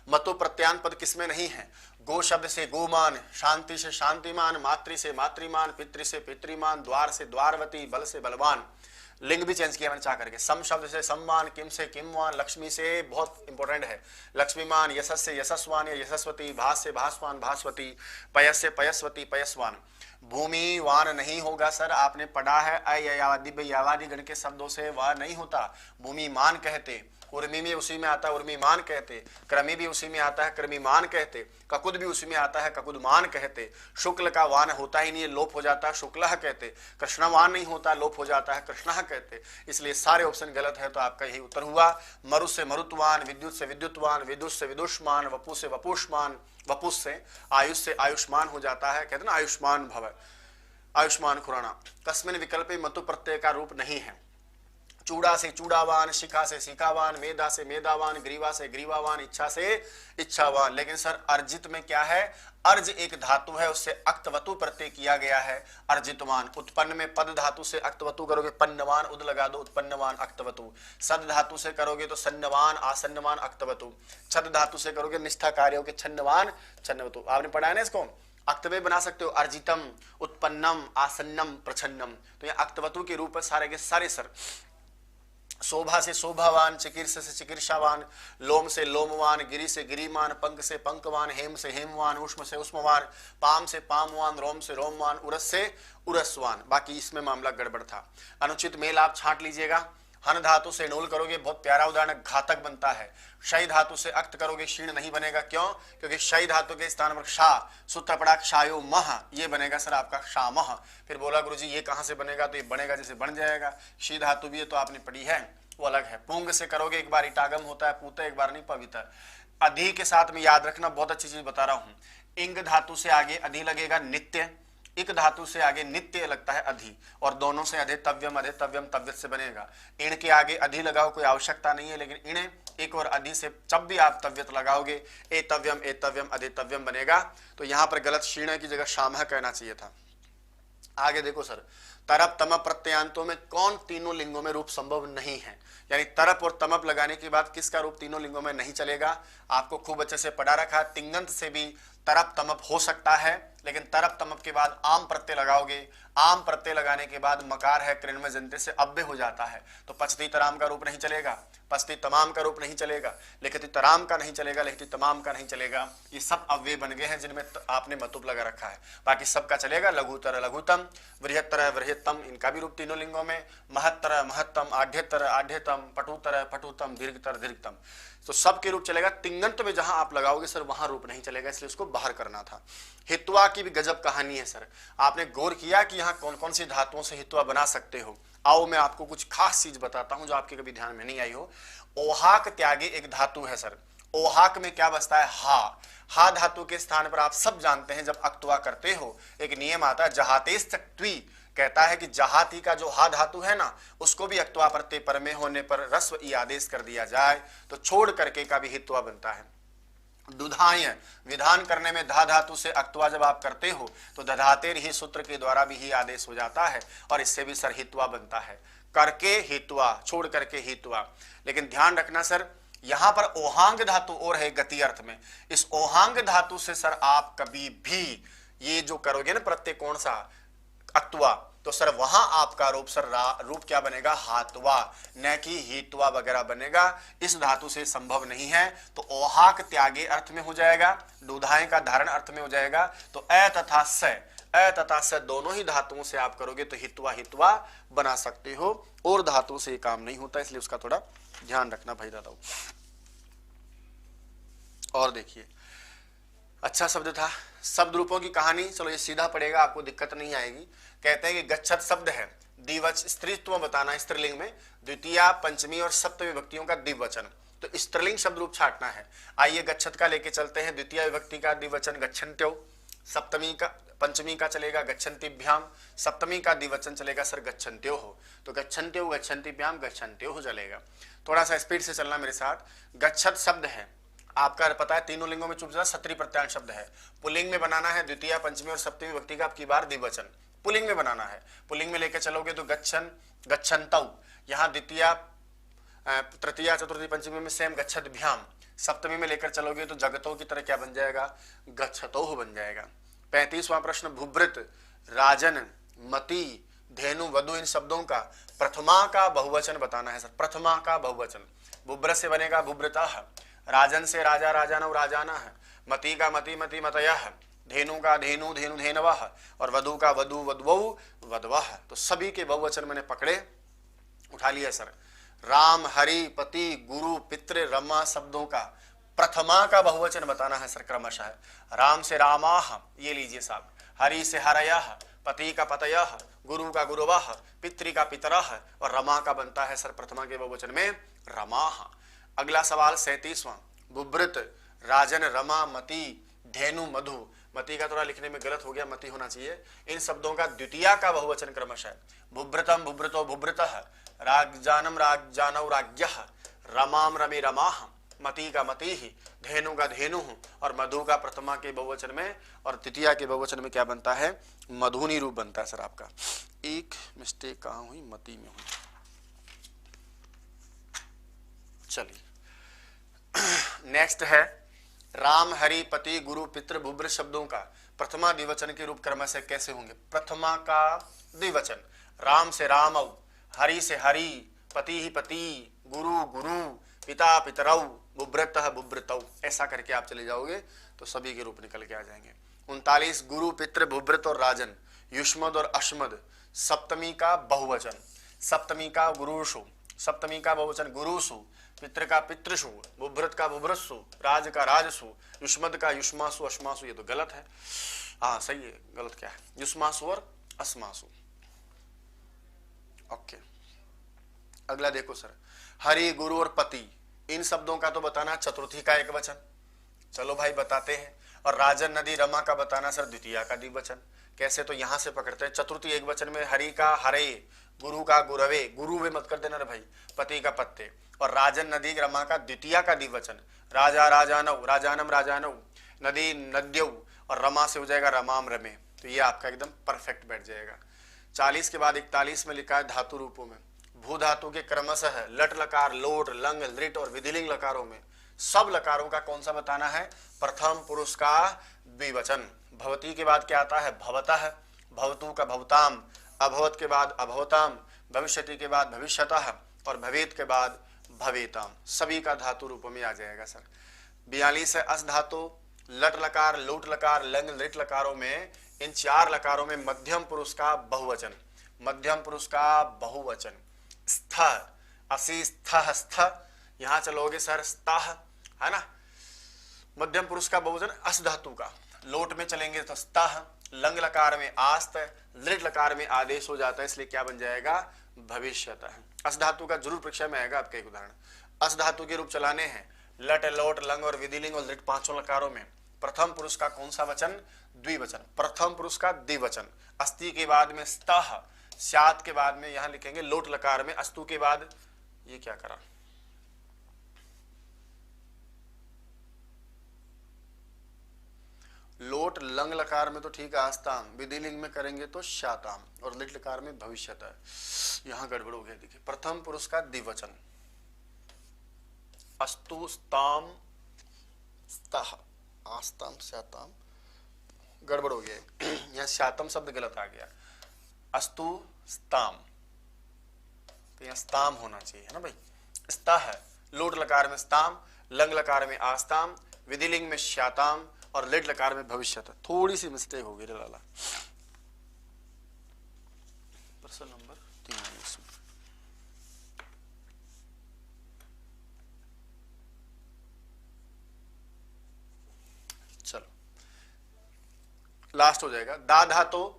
मतु प्रत्यान पद किसमें नहीं है। गो शब्द से गोमान, शांति से शांतिमान, मातृ से मातृमान, पितृ से पितृमान, द्वार से द्वारवती, बल से बलवान। लिंग भी चेंज किया मैंने चाह करके। सम शब्द से सम्मान, किम से किमवान, लक्ष्मी से बहुत इंपॉर्टेंट है लक्ष्मीमान, यशस से यशस्वान या यशस्वती, भास से भासवान भास्वती, पयस से पयस्वती पयस्वान। भूमिवान नहीं होगा सर, आपने पढ़ा है अयावादी गण के शब्दों से वह नहीं होता, भूमिमान कहते। उर्मी भी उसी में आता है, उर्मीमान कहते। क्रमी भी उसी में आता है, क्रमीमान कहते। ककुद भी उसी में आता है, ककुदमान कहते। शुक्ल का वान होता ही नहीं, लोप हो जाता है, शुक्लह कहते। कृष्णवान नहीं होता, लोप हो जाता है, कृष्णः कहते। इसलिए सारे ऑप्शन गलत है, तो आपका यही उत्तर हुआ। मरु से मरुत्वान, विद्युत से विद्युतवान, विदुष से विदुष्मान, वपु से वपुष्मान, वपुष से आयुष से आयुष्मान हो जाता है, कहते ना आयुष्मान भव, आयुष्मान खुराना। तस्मिन विकल्प मतु प्रत्यय का रूप नहीं है। चूड़ा से चूड़ावान, शिखा से शिखावान, मेधा से मेधावान, ग्रीवा से ग्रीवावान, इच्छा से इच्छावान। लेकिन सर अर्जित में क्या है, अर्ज एक धातु है, उससे अक्तवतु प्रत्यय किया गया है, अर्जितवान। उत्पन्न में पद धातु से अक्तवतु करोगे, पन्नवान उद लगा दो, उत्पन्नवान अक्तवतु। सद धातु से करोगे तो सन्नवान आसन्नवान अक्तवतु। छद धातु से करोगे निष्ठा कार्यों के छन्नवान छन्नवतु। आपने पढ़ा है ना इसको, अक्तवे बना सकते हो, अर्जितम, उत्पन्नम, आसन्नम, प्रछन्नम। तो ये अक्तवतु के रूप में सारे के सारे सर। शोभा से शोभावान, चिकीर्ष से चिकीर्षावान, लोम से लोमवान, गिरि से गिरिमान, पंक से पंकवान, हेम से हेमवान, उष्म से उष्मवान, पाम से पामवान, रोम से रोमवान, उरस से उरसवान। बाकी इसमें मामला गड़बड़ था। अनुचित मेल आप छांट लीजिएगा। हन धातु से नूल करोगे, बहुत प्यारा उदाहरण, घातक बनता है। शय धातु से अक्त करोगे, क्षीण नहीं बनेगा। क्यों? क्योंकि शय धातु के स्थान पर क्षा, सूत्र पड़ा क्षायो मह, ये बनेगा सर आपका क्षामह। फिर बोला गुरुजी ये कहां से बनेगा, तो ये बनेगा जैसे बन जाएगा। शी धातु भी है तो आपने पढ़ी है, वो अलग है। पुंग से करोगे, एक बार इटागम होता है, पूता एक बार नहीं, पवित्र। अधि के साथ में याद रखना, बहुत अच्छी चीज बता रहा हूं। इंग धातु से आगे अधि लगेगा, नित्य। इक धातु से आगे नित्य लगता है अधि, और दोनों से अधितव्यम अधितव्यम तव्यत से बनेगा। इण के आगे अधि लगाओ, कोई आवश्यकता नहीं है, लेकिन इण एक और अधि से जब भी आप तव्यत लगाओगे, एतव्यम एतव्यम अधितव्यम बनेगा। तो यहां पर गलत, क्षीण की जगह शामह कहना चाहिए था। आगे देखो सर, तरप तमप प्रत्ययांतों में कौन तीनों लिंगों में रूप संभव नहीं है। यानी तरप और तमप लगाने के बाद किसका रूप तीनों लिंगों में नहीं चलेगा। आपको खूब अच्छे से पढ़ा रखा, तिंगंत से भी तरप तमप हो सकता है, लेकिन तरप तमप के बाद आम प्रत्यय लगाओगे, आम प्रत्यय लगाने के बाद मकार है, कृण्मय जंते से अव्यय हो जाता है, तो पचती तराम का रूप नहीं चलेगा, पचती तमाम का रूप नहीं चलेगा, लिखती तराम का नहीं चलेगा, लिखती तमाम का नहीं चलेगा। ये सब अव्यय बन गए हैं जिनमें आपने मतुप लगा रखा है। बाकी सबका चलेगा, लघुतर लघुतम, बृहत्तर बृहत्तम, इनका भी रूप तीनों लिंगों में, महत्तर महत्तम, आढ़्यतर आढ़्यतम, पटुतर पटुतम, दीर्घतर दीर्घतम, तो सबके रूप चलेगा। तिंगंत में जहां आप लगाओगे सर वहां रूप नहीं चलेगा, इसलिए उसको बाहर करना था। हित्वा की भी गजब कहानी है सर। आपने गौर किया कि यहाँ कौन कौन सी धातुओं से हित्वा बना सकते हो। आओ मैं आपको कुछ खास चीज बताता हूं जो आपके कभी ध्यान में नहीं आई हो। ओहाक त्यागे एक धातु है सर। ओहाक में क्या बचता है, हा। हा धातु के स्थान पर आप सब जानते हैं जब अक्तवा करते हो एक नियम आता है, जहातेश त्वी, कहता है कि जहाती का जो हा धातु है ना, उसको भी अक्तवा प्रत्यय पर में होने पर रस्व ई आदेश कर दिया जाए तो छोड़ करके का भी हित्वा बनता है। दुधाय, विधान करने में धा धातु से अक्त्वा जब आप करते हो तो दधातेर ही सूत्र के द्वारा भी ही आदेश हो जाता है और इससे भी सर हित्वा बनता है, करके हित्वा, छोड़ करके हित्वा। लेकिन ध्यान रखना सर, यहां पर ओहांग धातु और है गति अर्थ में, इस ओहांग धातु से सर आप कभी भी ये जो करोगे ना प्रत्यय कौन सा अक्त्वा, तो सर वहां आपका रूप सर रूप क्या बनेगा, हातवा, न कि हित्वा वगैरह बनेगा। इस धातु से संभव नहीं है, तो ओहाक त्यागे अर्थ में हो जाएगा, दुधाएं का धारण अर्थ में हो जाएगा। तो अ तथा स दोनों ही धातुओं से आप करोगे तो हित्वा हित्वा बना सकते हो, और धातु से काम नहीं होता, इसलिए उसका थोड़ा ध्यान रखना भाई दादा। और देखिए अच्छा शब्द था, शब्द रूपों की कहानी, चलो ये सीधा पड़ेगा, आपको दिक्कत नहीं आएगी। कहते हैं कि गच्छत शब्द है द्विवचन, स्त्रीत्व बताना स्त्रीलिंग में, द्वितीया पंचमी और सप्तमी विभक्तियों का द्विवचन, तो स्त्रीलिंग शब्द रूप छाटना है। आइए गच्छत का लेके चलते हैं, द्वितीय विभक्ति का द्विवचन गच्छन्त्यो, सप्तमी का पंचमी का चलेगा गच्छन्तिभ्याम, सप्तमी का द्विवचन चलेगा सर गच्छन्त्यो हो, तो गच्छन्त्यो गच्छन्तिभ्याम गच्छन्त्यो हो चलेगा। थोड़ा सा स्पीड से चलना मेरे साथ। गच्छत शब्द है, आपका पता है तीनों लिंगों में चुप जाना, सत्री प्रत्यान शब्द है, पुल्लिंग में बनाना है, द्वितीय पंचमी और सप्तमी विभक्ति का आपकी बार द्विवचन पुल्लिंग में बनाना है। पुल्लिंग में लेके चलोगे तो गच्छन गच्छन्तौ, यहाँ द्वितीय तृतीय चतुर्थी पंचमी में सेम गच्छद्भ्याम, सप्तमी में लेकर चलोगे तो जगतों की तरह क्या बन जाएगा, गच्छतोः बन जाएगा। 35वां प्रश्न, भूभृत, राजन, मति, धेनु, वधु, इन शब्दों का प्रथमा का बहुवचन बताना है सर, प्रथमा का बहुवचन। भूभृत से बनेगा भूभृतः, राजन से राजा राजानौ राजानः, मति का मति मति मतयः, धेनु का धेनु धेनु धेनवः, और वधु का वधु वधवौ वधवः। तो सभी के बहुवचन मैंने पकड़े, उठा लिया सर। राम, हरि, पति, गुरु, पितृ, रमा शब्दों का प्रथमा का बहुवचन बताना है सर क्रमशः। राम से रामाः, ये लीजिए साहब, हरि से हरयः, पति का पतयः, गुरु का गुरुवः, पितृ का पितरः, और रमा का बनता है सर प्रथमा के बहुवचन में रमाः। अगला सवाल 37वां, भूभृत, राजन, रमा, मति, धेनु, मधु, मति का थोड़ा लिखने में गलत हो गया, मति होना चाहिए। इन शब्दों का द्वितीया का बहुवचन क्रमशः भूभृतम भूभृतो भूभृतः, राजानम राजानौ राज्ञः, रमाम रमे रमाः, मति का मति ही, धेनु का धेनु, और मधु का प्रथमा के बहुवचन में और द्वितीया के बहुवचन में क्या बनता है, मधुनी रूप बनता है सर आपका। एक मिस्टेक कहाँ हुई, मति में हुई। चलिए नेक्स्ट है राम, हरि, पति, गुरु, पितृ, भूभृत शब्दों का प्रथमा द्विवचन के रूप क्रम से कैसे होंगे। प्रथमा का द्विवचन, राम से रामौ, हरि से हरि, पति ही पति, गुरु गुरु, पिता पितरौ, भूभृतः भूभृतौ, ऐसा करके आप चले जाओगे तो सभी के रूप निकल के आ जाएंगे। 39 गुरु, पितृ, भूभृत और राजन, युष्मद और अश्मद सप्तमी का बहुवचन, सप्तमी का गुरुषु, सप्तमी का बहुवचन गुरुषु, पितृ का पितृषु, भूभृत का भूभृतसु, राज का राजसु, युष्मद का युष्मासु अश्मासु, ये तो गलत है, हाँ सही है, गलत क्या है, युष्मासु और अस्मासु। ओके अगला देखो सर, हरि, गुरु और पति, इन शब्दों का तो बताना चतुर्थी का एक वचन, चलो भाई बताते हैं। और राजन, नदी, रमा का बताना सर द्वितीया का द्विवचन। कैसे, तो यहां से पकड़ते हैं, चतुर्थी एक वचन में हरि का हरे, गुरु का गुरवे, गुरु वे मत कर देना रे भाई, पति का पत्ते, और राजन, नदी, रमा का द्वितीया का द्विवचन, राजा राजानौ, राजानम राजानौ, नदी नद्यौ, और रमा से हो जाएगा रमाम रमे। तो ये आपका एकदम परफेक्ट बैठ जाएगा। 40 के बाद 41 में लिखा है धातु रूपों में, भू धातु के क्रमशः लट लकार, लोट, लंग, लृट और विधिलिंग लकारों में सब लकारों का कौन सा बताना है, प्रथम पुरुष का द्विवचन। भवती के बाद क्या आता है, भवतः, भवतु का भवताम, अभवत के बाद अभवताम, भविष्यति के बाद भविष्यतः, और भवेत के बाद भवेताम, सभी का धातु रूप में आ जाएगा सर। 42 है अस धातु, लट लकार, लोट लकार, लंग, लृट लकारों में इन चार लकारों में मध्यम पुरुष का बहुवचन, मध्यम पुरुष का बहुवचन, स्थ, असी, स्थ, स्थ, यहां चलोगे सर स्तः, है ना, मध्यम पुरुष का बहुवचन अस धातु का। लोट में चलेंगे तो स्तः, लंग लकार में आस्त, लृट लकार में आदेश हो जाता है, इसलिए क्या बन जाएगा, भविष्यतः। अस धातु का जरूर परीक्षा में आएगा आपका एक उदाहरण। अस धातु के रूप चलाने हैं, लट, लोट, लंग और विधिलिंग और लृट पांचों लकारों में प्रथम पुरुष का कौन सा वचन, द्विवचन, प्रथम पुरुष का द्विवचन। अस्ति के बाद में स्तः, स्यात् के बाद में यहां लिखेंगे लोट लकार में, अस्तु के बाद ये क्या करा, लंग लकार में तो ठीक है आस्ताम, विधिलिंग में करेंगे तो शाताम, और लिट लकार में भविष्यत है। यहां गड़बड़ हो गया। देखिए प्रथम पुरुष का द्विवचन अस्तु स्ताम स्तः, आस्ताम शाताम, गड़बड़ हो गया। यहाँ शातम शब्द गलत आ गया, अस्तु स्ताम, तो यहाँ स्ताम होना चाहिए, है ना भाई। स्ता है, लोट लकार में स्ताम, लंग लकार में आस्ताम, विधिलिंग में शाताम और लिट लकार में भविष्यत। थोड़ी सी मिस्टेक हो गई लाला। प्रश्न नंबर 3। चलो लास्ट हो जाएगा। दा धातु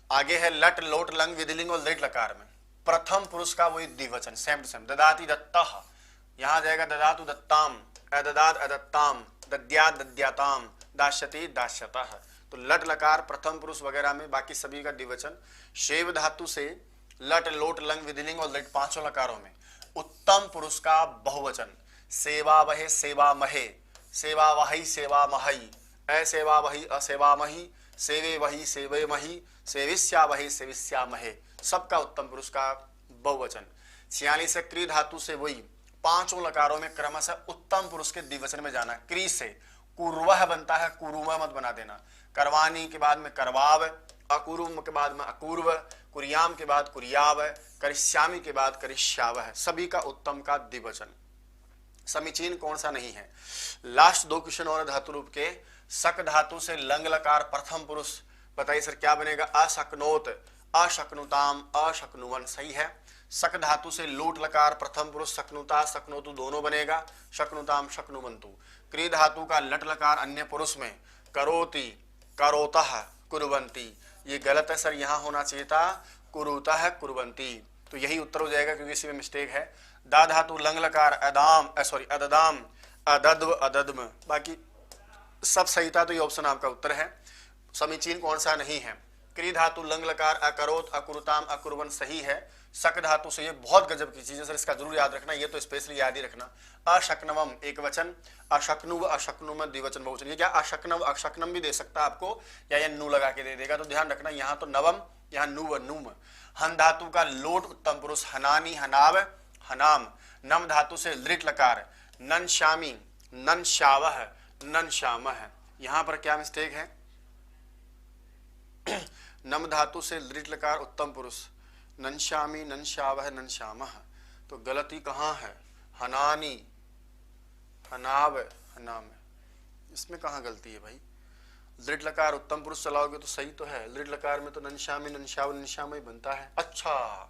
आगे है लट लोट लंग विधिलिंग और लिट लकार में प्रथम पुरुष का वही द्विवचन सेम टू सेम। ददाति दत्तः, यहां जाएगा ददातु दत्ताम, अददात अदत्ताम, दद्यात दद्याताम, दास्यति दास्यतः। तो लट लकार प्रथम पुरुष वगैरह में बाकी सभी का द्विवचन। शेव धातु से लट लोट लंग विधिलिंग और लिट पांचों लकारों में उत्तम पुरुष का बहुवचन। सेवा वहे सेवा महे, सेवा वही सेवा महई, असेवा वही असेवा मही, सेवे वही सेवे मही, सेविष्या वही सेविष्या महे, सबका उत्तम पुरुष का बहुवचन। 46 क्री धातु से वही पांचों लकारों में क्रमशः उत्तम पुरुष के द्विवचन में जाना। क्री से कुर्वह बनता है, कुरुवह मत बना देना। करवानी के बाद में करवाव, अकुरुम के बाद में अकुर्व, कुरियाम के बाद कुरियाव, करिष्यामी के बाद करिष्यावह, सभी का उत्तम का द्विवचन। समीचीन कौन सा नहीं है। लास्ट 2 क्वेश्चन और धातु रूप के। शक धातु से लंग लकार प्रथम पुरुष, बताइए सर क्या बनेगा। अशक्नोत, अशक्नुताम, अशक्नुवन, सही है। शक धातु से लोट लकार प्रथम पुरुष शक्नुता शक्नोतु दोनों बनेगा, शक्नुताम शक्नुवंतु। क्री धातु का लट लकार अन्य पुरुष में करोति करोतः कुर्वन्ति, ये गलत है सर, यहां होना चाहिए था कुरुतः कुर्वन्ति। तो यही उत्तर हो जाएगा क्योंकि इसी में मिस्टेक है। दा धातु लंग लकार अदाम सॉरी अददाम अदद्व अदद्म, बाकी सब सही था, तो ये ऑप्शन आपका उत्तर है। समीचीन कौन सा नहीं है। क्री धातु लंग लकार अकरोत अकुरुताम अकुर्वन सही है। शक धातु से ये बहुत गजब की चीज है सर, इसका जरूर याद रखना, ये तो स्पेशली याद ही रखना। अशक्नवम एक वचन, अशक्नुव अशक्नुम द्विवचन बहुवचन। ये क्या अशक्नव अशक्नम भी दे सकता है आपको, या ये नू लगा के दे देगा, तो ध्यान रखना यहाँ तो नवम, यहाँ नुव नूम। हन धातु का लोट उत्तम पुरुष हनानी हनाव हनाम। नम धातु से लिट लकार नन शामी नन शावह नन शामह, यहां पर क्या मिस्टेक है। नम धातु से लिट लकार उत्तम पुरुष ननश्यामी ननश्यावह ननश्यामः, तो गलती कहाँ है। हनानी हनाव हनाम, इसमें कहाँ गलती है भाई। लिट लकार उत्तम पुरुष चलाओगे तो सही तो है, लिट लकार में तो ननश्यामी ननश्याव ननश्याम ही बनता है। अच्छा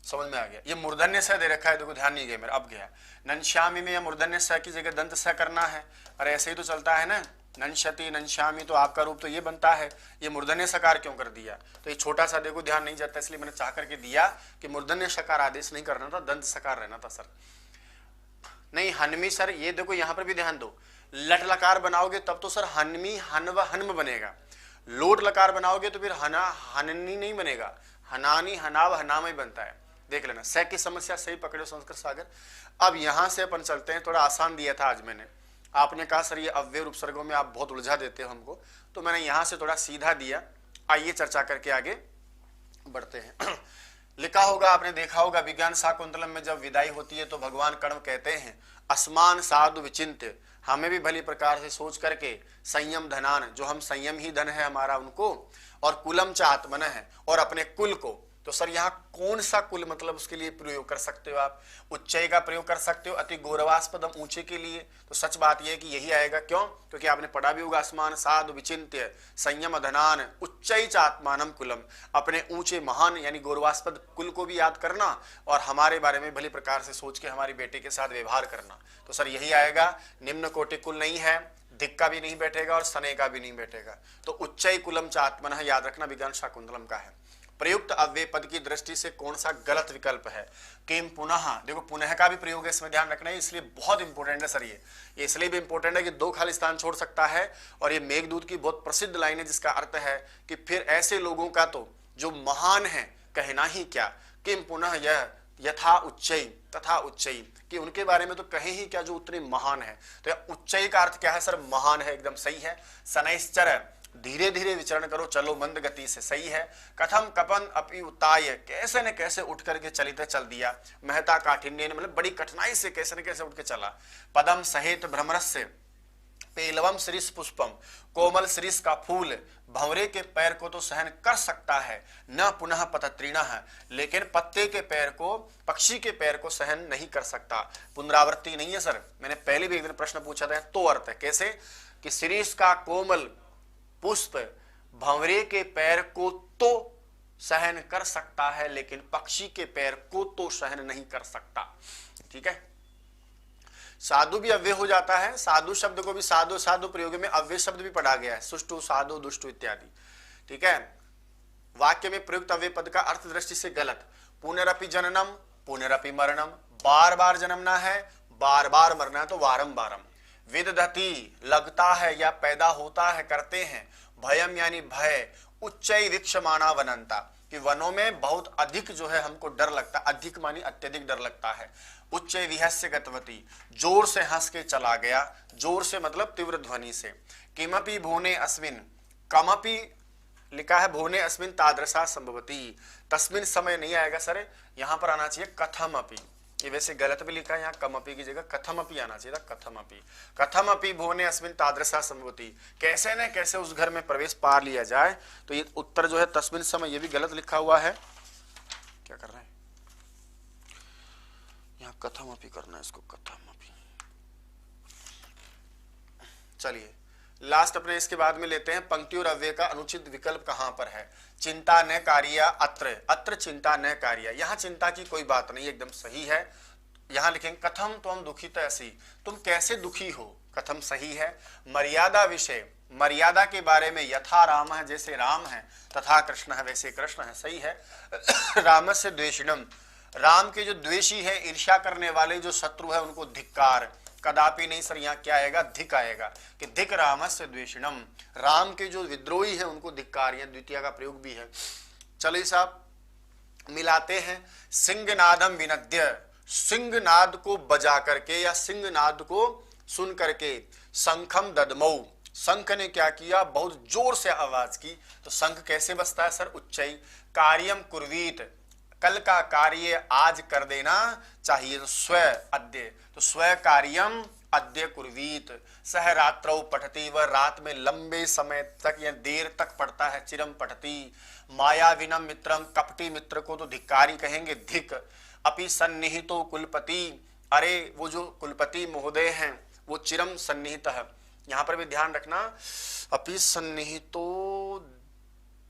समझ में आ गया। ये मूर्धन्य स दे रखा है, देखो ध्यान नहीं गया मेरा, अब गया। ननश्यामी में या मूर्धन्य स की जगह दंत स करना है, अरे ऐसे ही तो चलता है ना। ननशति ननश्यामी, तो आपका रूप तो ये बनता है, ये मूर्धन्य सकार क्यों कर दिया। तो ये छोटा सा देखो ध्यान नहीं जाता, इसलिए मैंने चाह करके दिया कि मूर्धन्य सकार आदेश नहीं करना था, दंत सकार रहना था सर। नहीं हनमी सर, ये देखो यहाँ पर भी ध्यान दो, लट लकार बनाओगे तब तो सर हनमी हनव हन्म बनेगा। लोट लकार बनाओगे तो फिर हना हननी नहीं बनेगा, हनानी हनाव हनाम ही बनता है। देख लेना, सह की समस्या सही पकड़े संस्कृत सागर। अब यहां से अपन चलते हैं, थोड़ा आसान दिया था आज मैंने। आपने कहा सर ये अव्यय उपसर्गों में आप बहुत उलझा देते हो हमको, तो मैंने यहां से थोड़ा सीधा दिया। आइए चर्चा करके आगे बढ़ते हैं। लिखा होगा, आपने देखा होगा विज्ञान शाकुंतलम में जब विदाई होती है तो भगवान कर्ण कहते हैं असमान साधु विचिंत्य, हमें भी भली प्रकार से सोच करके संयम धनान, जो हम संयम ही धन है हमारा उनको, और कुलम च आत्मन है, और अपने कुल को। तो सर यहाँ कौन सा कुल मतलब उसके लिए प्रयोग कर सकते हो आप। उच्चय का प्रयोग कर सकते हो, अति गौरवास्पदम ऊंचे के लिए। तो सच बात यह है कि यही आएगा, क्यों, क्योंकि आपने पढ़ा भी होगा आसमान साधु विचिंत्य संयम धनान उच्चय च आत्मानम कुलम, अपने ऊंचे महान यानी गौरवास्पद कुल को भी याद करना और हमारे बारे में भली प्रकार से सोच के हमारी बेटे के साथ व्यवहार करना। तो सर यही आएगा। निम्न कोटि कुल नहीं है, दिक का भी नहीं बैठेगा और सने का भी नहीं बैठेगा, तो उच्चय कुलम च आत्मन याद रखना, विज्ञान शाकुंतलम का है। प्रयुक्त अव्यय पद की दृष्टि से कौन सा गलत विकल्प है। किम पुनः, देखो पुनः का भी प्रयोग है, इसमें ध्यान रखना है, इसलिए बहुत इंपॉर्टेंट है सर। ये इसलिए भी इंपॉर्टेंट है कि 2 खाली स्थान छोड़ सकता है, और ये मेघदूत की बहुत प्रसिद्ध लाइन है जिसका अर्थ है कि फिर ऐसे लोगों का तो जो महान है कहना ही क्या। किम पुनः यह यथा उच्चई तथा उच्चई, कि उनके बारे में तो कहे ही क्या जो उतने महान है। तो उच्चई का अर्थ क्या है सर? महान है, एकदम सही है। शनैश्चर, धीरे धीरे विचरण करो, चलो मंद गति से, सही है। कथम कपन अपि उताय, कैसे न कैसे उठ करके चलित चल दिया। महता काठिन्य, मतलब बड़ी कठिनाई से कैसे न कैसे उठ के चला। पदम सहित भ्रमरस्य पेलवम श्रीष पुष्पम, कोमल श्रीष का फूल भंवरे के पैर को तो सहन कर सकता है, न पुनः पतत्रीणः, लेकिन पत्ते के पैर को, पक्षी के पैर को सहन नहीं कर सकता। पुनरावृत्ति नहीं है सर, मैंने पहले भी एक दिन प्रश्न पूछा था। तो अर्थ है कैसे कि श्रीष का कोमल पुष्प भंवरे के पैर को तो सहन कर सकता है, लेकिन पक्षी के पैर को तो सहन नहीं कर सकता। ठीक है, साधु भी अव्यय हो जाता है। साधु शब्द को भी साधु साधु प्रयोग में अव्यय शब्द भी पढ़ा गया है, सुष्टु, साधु, दुष्टु इत्यादि। ठीक है, वाक्य में प्रयुक्त अव्यय पद का अर्थ दृष्टि से गलत। पुनरपि जननम, पुनरपि मरणम, बार बार जन्मना है, बार बार मरना है, तो वारम वारम। विदधति, लगता है या पैदा होता है, करते हैं। भयम यानी भय। उच्चै वीक्षमाणा वनंता, कि वनों में बहुत अधिक जो है हमको डर लगता, अधिक मानी अत्यधिक डर लगता है। उच्चै विहस्य गतवती, जोर से हंस के चला गया, जोर से मतलब तीव्र ध्वनि से। किमपि भुवने अस्मिन, कमपि लिखा है भुवने अस्मिन तादृशा संभवती, तस्मिन समय नहीं आएगा सर, यहां पर आना चाहिए कथमपि। ये वैसे गलत भी लिखा है, यहाँ कमपि की जगह कथमपि आना चाहिए था, कथमपि। कथमपि भुवने अस्मिन तादृशा संभवती, कैसे न कैसे उस घर में प्रवेश पा लिया जाए। तो ये उत्तर जो है तस्मिन समय, ये भी गलत लिखा हुआ है। क्या कर रहे हैं यहाँ? कथमपि करना है इसको, कथमपि। चलिए लास्ट अपने इसके बाद में लेते हैं पंक्ति और अव्यय का अनुचित विकल्प कहां पर है। चिंता न कार्या अत्र, अत्र चिंता न कार्या, यहां चिंता की कोई बात नहीं, एकदम सही है। यहां लिखेंगे कथम त्वम दुखित ऐसी, तुम कैसे दुखी हो, कथम सही है। मर्यादा विषय, मर्यादा के बारे में, यथा राम है, जैसे राम है, तथा कृष्ण है, वैसे कृष्ण है, सही है। रामस्य द्वेषिणम, राम के जो द्वेषी है, ईर्ष्या करने वाले जो शत्रु है, उनको धिक्कार। कदापि नहीं सर, यहाँ क्या आएगा? धिक आएगा, कि धिक रामस्य द्वेषिणम, राम के जो विद्रोही है उनको धिक्कार। यह द्वितीय का प्रयोग भी है। चलिए साहब मिलाते हैं। सिंहनादम विनद्य, सिंहनाद को बजा करके या सिंहनाद को सुन करके। शंखम ददमौ, शंख ने क्या किया? बहुत जोर से आवाज की। तो शंख कैसे बजता है सर? उच्चई। कार्यम कुर्वीत, कल का कार्य आज कर देना चाहिए, तो स्व अद्य, तो स्व कार्यम अद्य कुर्वीत। सह रात्रौ पठती, वह रात में लंबे समय तक या देर तक पढ़ता है, चिरम पठती। मायाविनम मित्रम, कपटी मित्र को तो धिक्कारी कहेंगे, धिक। अपि सन्निहितो कुलपति, अरे वो जो कुलपति महोदय हैं वो चिरम सन्निहित है। यहां पर भी ध्यान रखना, अपि सन्निहितो,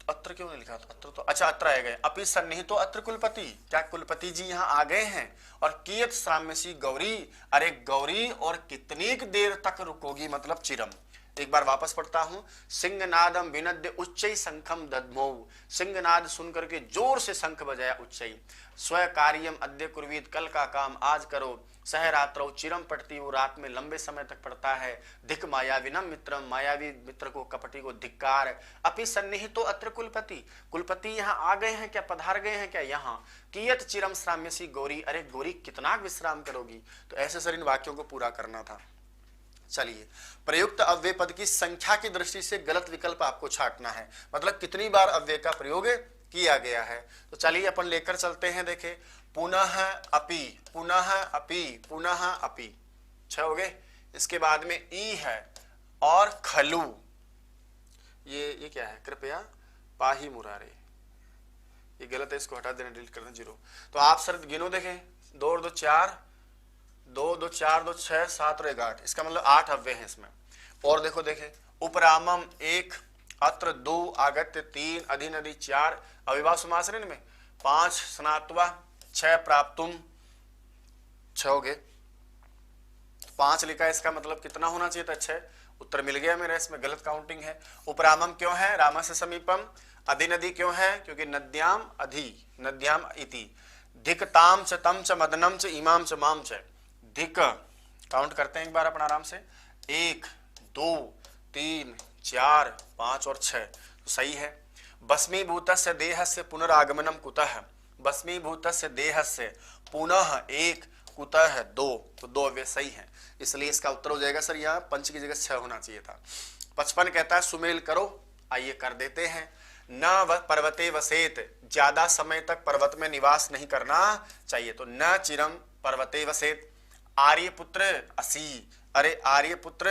अत्र क्यों नहीं लिखा था? अत्र तो अच्छा, अत्र आए गए। अपि सन्निहितो अत्र कुलपति, क्या कुलपति जी यहाँ आ गए हैं? और कियत साम्यसी गौरी, अरे गौरी और कितनी देर तक रुकोगी, मतलब चिरम। एक बार वापस पढ़ता हूं। सिंहनादम विनद्य उच्चै शंखम दद्मौ, सिंहनाद सुन करके जोर से शंख बजाया, उच्चै। स्व कार्यम अद्य कुर्वीत, कल का काम आज करो। सह रात्रौ चिरम पढ़ती, वो रात में लंबे समय तक पढ़ता है। धिक मायाविनम मित्रम, मायावी मित्र को, कपटी को धिक्कार। अपि सन्निहितो अत्र कुलपति, कुलपति यहाँ आ गए हैं क्या, पधार गए हैं क्या यहाँ। कियत चिरम श्राम्यसी गौरी, अरे गौरी कितना विश्राम करोगी। तो ऐसे सर इन वाक्यों को पूरा करना था। चलिए प्रयुक्त अव्यय पद की संख्या की दृष्टि से गलत विकल्प आपको छांटना है, मतलब कितनी बार अव्यय का प्रयोग किया गया है। तो चलिए अपन लेकर चलते हैं। देखें, पुनः अपि, पुनः अपि, पुनः अपि, 6 हो गए। इसके बाद में ई है और खलु, ये क्या है? कृपया पाही मुरारे, ये गलत है, इसको हटा देना, डिलीट कर देना, 0। तो आप सर गिनो, देखें 2 और 2 4, 2 2 4 2 6 7 और 1 8, इसका मतलब 8 अव्यय हैं इसमें। और देखो देखें, उपरामम 1, अत्र 2, आगत्य 3, अधिनधि 4, अविभाव समास में 5, स्नात्वा 6, प्राप्तुम 6 हो गए। 5 लिखा है, इसका मतलब कितना होना चाहिए था? 6। उत्तर मिल गया मेरा, इसमें गलत काउंटिंग है। उपरामम क्यों है? राम से समीपम। अधिनधि क्यों है? क्योंकि नद्याम अधि, नद्याम इति। धिकताम च तम च मदनम च इमाम च माम च। धिक, काउंट करते हैं एक बार अपन आराम से, 1 2 3 4 5 और 6, तो सही है। भस्मीभूतस्य देहस्य पुनरागमनम कुतः, भस्मीभूतस्य देहस्य पुनः एक, कुतः दो, तो दो अव्यय सही है, इसलिए इसका उत्तर हो जाएगा सर यहाँ पंच की जगह 6 होना चाहिए था। 55 कहता है सुमेल करो, आइए कर देते हैं। न पर्वते वसेत, ज्यादा समय तक पर्वत में निवास नहीं करना चाहिए, तो न चिरम पर्वते वसेत। आर्यपुत्र असी, अरे आर्यपुत्र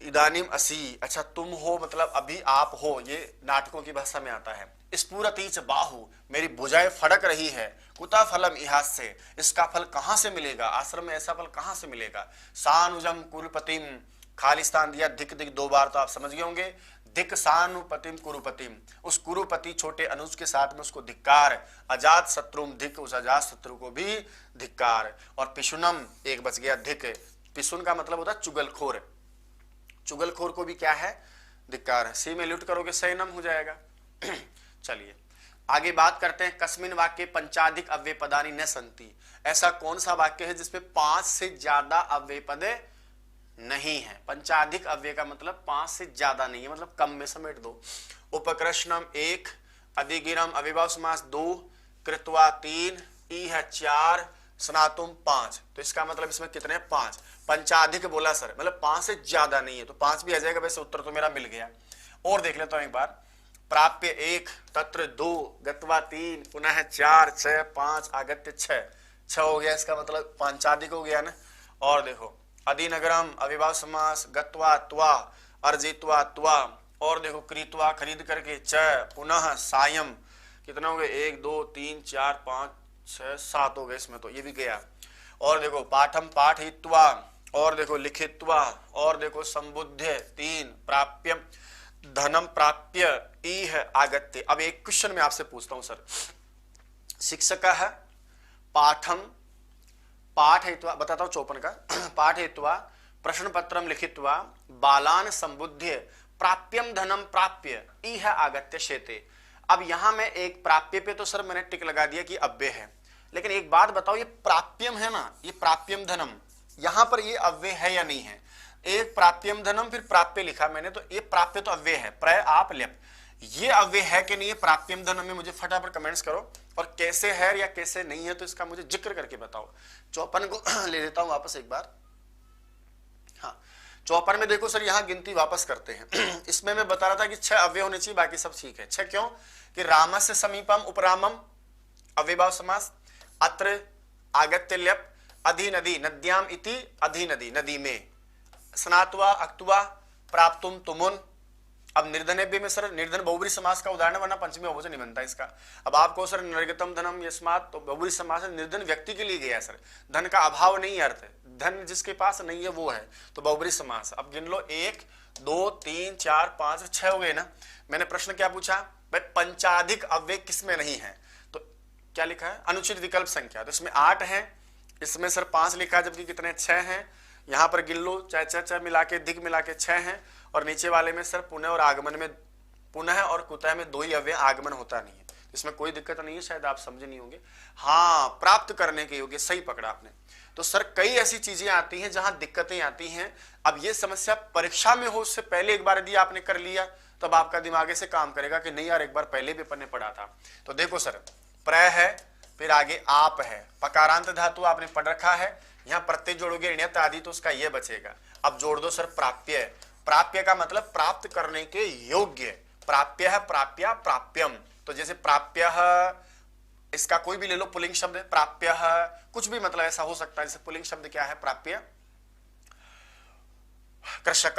इदानीम असी, अच्छा तुम हो मतलब अभी आप हो, ये नाटकों की भाषा में आता है। स्फुरतीच बाहु, मेरी भुजाएं फड़क रही है। कुता फलम इहास से, इसका फल कहां से मिलेगा, आश्रम में ऐसा फल कहां से मिलेगा। सानुजम कुरुपतिम, खालिस्तान दिया धिक धिक 2 बार तो आप समझ गए होंगे। धिक सानुपतिम कुरुपतिम, उस कुरुपति छोटे अनुज के साथ में उसको धिक्कार। अजात शत्रुम धिक, उस अजात शत्रु को भी धिक्कार। और पिशुनम, एक बच गया धिक, पिशुन का मतलब होता है चुगलखोर, चुगलखोर को भी क्या है, धिक्कार है। सी में लुट करोगे सैनम हो जाएगा। चलिए आगे बात करते हैं। कस्मिन वाक्य पंचाधिक अव्यय पदानी न संति, ऐसा कौन सा वाक्य है जिसपे 5 से ज्यादा अव्यय पद नहीं है। पंचाधिक अव्यय का मतलब 5 से ज्यादा नहीं है, मतलब कम में समेट दो। उपकृष्णम 1, अधिगिरम अविभाव समास 2, कृत्वा 3, इह 4, स्नातुम 5, तो इसका मतलब इसमें कितने हैं 5। पंचाधिक बोला सर, मतलब 5 से ज्यादा नहीं है, तो 5 भी आ जाएगा। वैसे उत्तर तो मेरा मिल गया। और देख लेता हूं एक बार। प्राप्य 1, तत्र 2, गत्वा 3, पुनः 4, 6, 5, आगत्य 6 हो गया, इसका मतलब पंचाधिक हो गया ना। और देखो अधिनगरम अविभाव समास, गत्वा त्वा, अर्जित्वा त्वा, और देखो क्रीत्वा खरीद करके, च, पुनः सायं, कितना हो गया 1 2 3 4 5 6 7 हो गए इसमें, तो ये भी गया। और देखो पाठम पाठयित्वा, और देखो लिखित्वा, और देखो संबुद्ध्य 3, प्राप्यम धनम प्राप्य, इह आगत्य। अब एक क्वेश्चन मैं आपसे पूछता हूं सर, शिक्षक है पाठम पाठयित्वा, बताता हूं 54 का, पाठयित्वा प्रश्न पत्रम लिखित्वा बालान संबुद्ध्य प्राप्यम धनम प्राप्य इह आगत्य शेते। अब यहां मैं एक प्राप्य पे तो सर मैंने टिक लगा दिया कि अव्यय है, लेकिन एक बात बताओ, ये प्राप्यम है ना, ये प्राप्यम धनम, यहां पर ये अव्यय है या नहीं है। एक प्राप्यम धनम फिर प्राप्य लिखा मैंने, तो ये प्राप्य तो अव्यय है, प्रय आप लेप, ये अव्यय है कि नहीं है प्राप्यम धनम में, मुझे फटाफट कमेंट्स करो। और कैसे है या कैसे नहीं है तो इसका मुझे जिक्र करके बताओ। 54 को ले लेता हूं वापस एक बार। हाँ 54 में देखो सर, यहां गिनती वापस करते हैं। इसमें मैं बता रहा था कि 6 अव्यय होने चाहिए, बाकी सब ठीक है। 6 क्यों कि रामस्य समीपम उपरामम अव्ययभाव समास, अत्र आगत्य ल्यप, अधि नदी नद्याम इति, अधि नदी नदी में, स्नात्वा अक्त्वा प्राप्तुम तुमुन। अब निर्धनेभ्य में सर निर्धन बहुब्री समास का उदाहरण, वरना पंचमी बहुवचन नहीं बनता इसका। अब आपको सर निर्गतम धनम यस्मात्, तो बहुब्री समास निर्धन व्यक्ति के लिए गया सर, धन का अभाव नहीं अर्थ, धन जिसके पास नहीं है वो है, तो बहुब्री समास। अब गिन लो 1 2 3 4 5 6 हो गए ना। मैंने प्रश्न क्या पूछा भाई, पंचाधिक अव्यय किसमें नहीं है, तो क्या लिखा है अनुचित विकल्प संख्या, तो इसमें 8 है, इसमें सर 5 लिखा है, जबकि कितने 6 हैं। यहां पर गिन लो, च मिला के दिग मिला के 6 हैं, और नीचे वाले में सर पुनः और आगमन में, पुनः और कुतः में 2 ही अव्यय, आगमन होता नहीं है, इसमें कोई दिक्कत नहीं है, शायद आप समझे नहीं होंगे। हाँ प्राप्त करने के योग्य, सही पकड़ा आपने। तो सर कई ऐसी चीजें आती हैं जहां दिक्कतें आती हैं। अब ये समस्या परीक्षा में हो उससे पहले एक बार यदि आपने कर लिया, तब आपका दिमाग से काम करेगा कि नहीं यार एक बार पहले पेपर ने पढ़ा था। तो देखो सर प्रय है, फिर आगे आप है, पकारांत धातु आपने पढ़ रखा है, यहाँ प्रत्यय जोड़ोगे ऋण्यत आदि तो उसका ये बचेगा। अब जोड़ दो सर प्राप्य, प्राप्य का मतलब प्राप्त करने के योग्य, प्राप्य है प्राप्या प्राप्यम, तो जैसे प्राप्य इसका कोई भी ले लो पुल्लिंग शब्द, प्राप्य कुछ भी मतलब ऐसा हो सकता है। जैसे पुल्लिंग शब्द क्या है प्राप्य, कृषक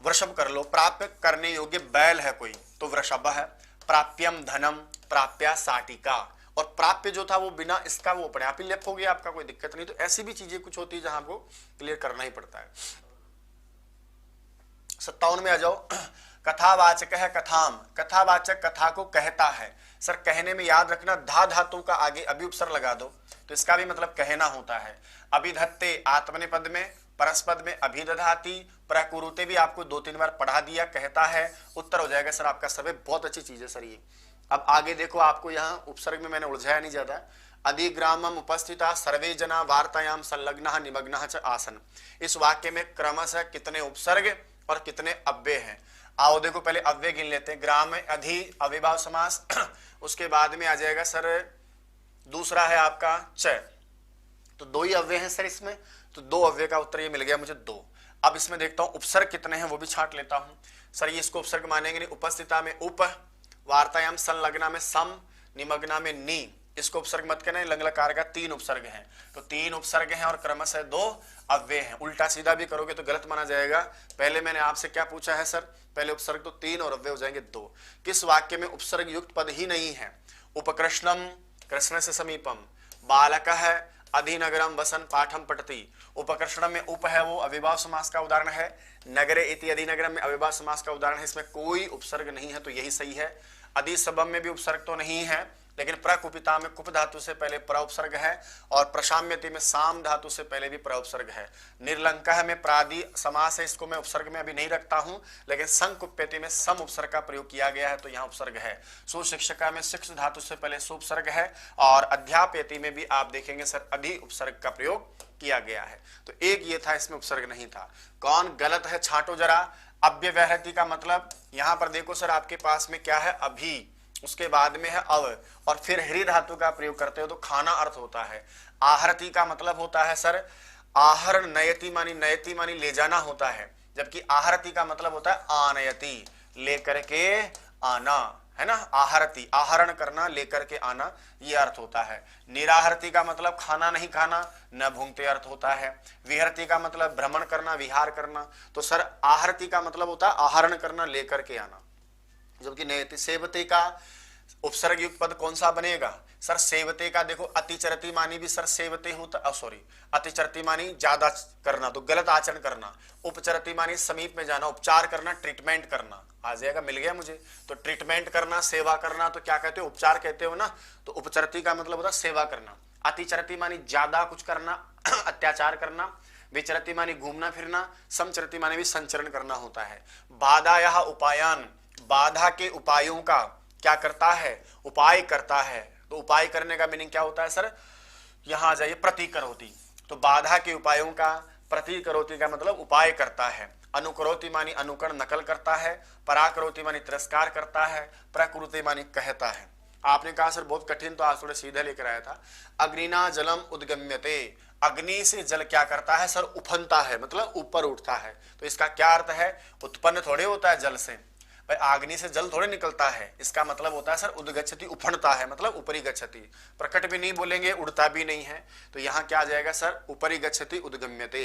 वृषभ कर लो, प्राप्य करने योग्य बैल है कोई तो वृषभ है। प्राप्यम धनम, प्राप्या साटिका, और प्राप्य जो था वो बिना इसका वो अपने आप ही लेप हो गया, आपका कोई दिक्कत नहीं। तो ऐसी भी चीजें कुछ होती है जहां आपको क्लियर करना ही पड़ता है। 57 में आ जाओ। कथावाचक है कथाम, कथावाचक कथा को कहता है। सर कहने में याद रखना धा धातु का आगे अभी उपसर्ग लगा दो, तो इसका भी मतलब कहना होता है। अभिधत्ते आत्मनेपद में, परस्पद में अभिदधाति, प्रकुरुते भी आपको 2-3 बार पढ़ा दिया, कहता है, उत्तर हो जाएगा सर आपका सर्वे। बहुत अच्छी चीज है सर ये। अब आगे देखो, आपको यहाँ उपसर्ग में मैंने उलझाया नहीं ज्यादा। अधिग्रामम उपस्थिता सर्वे जना वार्तायाम संलग्नः निमग्नः च आसन। इस वाक्य में क्रमशः कितने उपसर्ग और कितने अव्यय हैं। आओ देखो पहले अव्यय गिन लेते हैं। ग्राम में अधि अविभाव समास, उसके बाद में आ जाएगा सर दूसरा है आपका च। तो दो ही अव्यय हैं सर इसमें, तो दो अव्यय का उत्तर ये मिल गया मुझे 2। अब इसमें देखता हूं उपसर्ग कितने हैं वो भी छांट लेता हूं। सर ये इसको उपसर्ग मानेंगे नहीं, उपस्थिता में उप, वार्तायाम संलग्ना में सम, निमग्ना में नी, इसको उपसर्ग मत कहना, लंग लकार का 3 उपसर्ग हैं। तो 3 उपसर्ग हैं और क्रमशः 2 अव्यय हैं। उल्टा सीधा भी करोगे तो गलत माना जाएगा। पहले मैंने आपसे क्या पूछा है सर, पहले उपसर्ग तो 3 और अव्यय हो जाएंगे 2। किस वाक्य में उपसर्ग युक्त पद ही नहीं है? उपकृष्णम, कृष्ण से समीपम, बालकः अधिनगरम वसन पाठम पठति। उपकृष्णम में उप है वो अविभाव समास का उदाहरण है, नगरे इति अधिनगरम में अविभाव समास का उदाहरण है, इसमें कोई उपसर्ग नहीं है तो यही सही है। अधिसबम में भी उपसर्ग तो नहीं है, लेकिन प्रकुपिता में कुप धातु से पहले प्र उपसर्ग है और प्रशाम्यति में साम धातु से पहले भी प्र उपसर्ग है। निर्लंकः में प्रादि समास है, इसको मैं उपसर्ग में अभी नहीं रखता हूं, लेकिन संकुप्यति में सम उपसर्ग का प्रयोग किया गया है तो यहाँ उपसर्ग है। सुशिक्षका में शिक्ष धातु से पहले सु उपसर्ग है और अध्यापयति में भी आप देखेंगे सर अधि उपसर्ग का प्रयोग किया गया है। तो एक ये था, इसमें उपसर्ग नहीं था। कौन गलत है छांटो जरा। अव्यवहृति का मतलब, यहां पर देखो सर आपके पास में क्या है, अभी, उसके बाद में है अव और फिर हृ धातु का प्रयोग करते हो तो खाना अर्थ होता है। आहरति का मतलब होता है सर आहरण, नयति मानी ले जाना होता है, जबकि आहरति का मतलब होता है आनयति, लेकर के आना, है ना। आहरति आहरण करना, लेकर के आना, ये अर्थ होता है। निराहरति का मतलब खाना नहीं खाना, न भूंगते अर्थ होता है। विहरति का मतलब भ्रमण करना, विहार करना। तो सर आहरति का मतलब होता है आहरण करना, लेकर के आना, जबकि नयति सेवते का उपसर्ग युक्त पद कौन सा बनेगा सर? सेवते का देखो अतिचरती मानी भी सर सेवते होता, सॉरी अतिचरती मानी ज्यादा करना तो गलत आचरण करना, उपचरती मानी समीप में जाना, उपचार करना, ट्रीटमेंट करना, आ जाएगा, मिल गया मुझे। तो ट्रीटमेंट करना, सेवा करना, तो क्या कहते हो, उपचार कहते हो ना। तो उपचरती का मतलब होता है सेवा करना। अतिचरती मानी ज्यादा कुछ करना, अत्याचार करना। विचरती मानी घूमना फिरना। समचरती मानी भी संचरण करना होता है। बाधायाः उपायान, बाधा के उपायों का क्या करता है, उपाय करता है। तो उपाय करने का मीनिंग क्या होता है सर, यहां आ जाइए, प्रतिकरोति। तो बाधा के उपायों का, प्रतिकरोति का मतलब उपाय करता है। अनुकरोति मानी अनुकरण, नकल करता है। पराकरोति मानी तिरस्कार करता है। प्रकृति मानी कहता है। आपने कहा सर बहुत कठिन, तो आज थोड़े सीधे लेकर आया था। अग्निना जलम उद्गम्यते, अग्नि से जल क्या करता है सर, उफनता है, मतलब ऊपर उठता है। तो इसका क्या अर्थ है, उत्पन्न थोड़े होता है जल से, भाई अग्नि से जल थोड़े निकलता है। इसका मतलब होता है सर उद्गच्छति, उफनता है, मतलब ऊपरी गच्छति। प्रकट भी नहीं बोलेंगे, उड़ता भी नहीं है। तो यहाँ क्या आ जाएगा सर, ऊपरी गच्छति उद्गम्यते।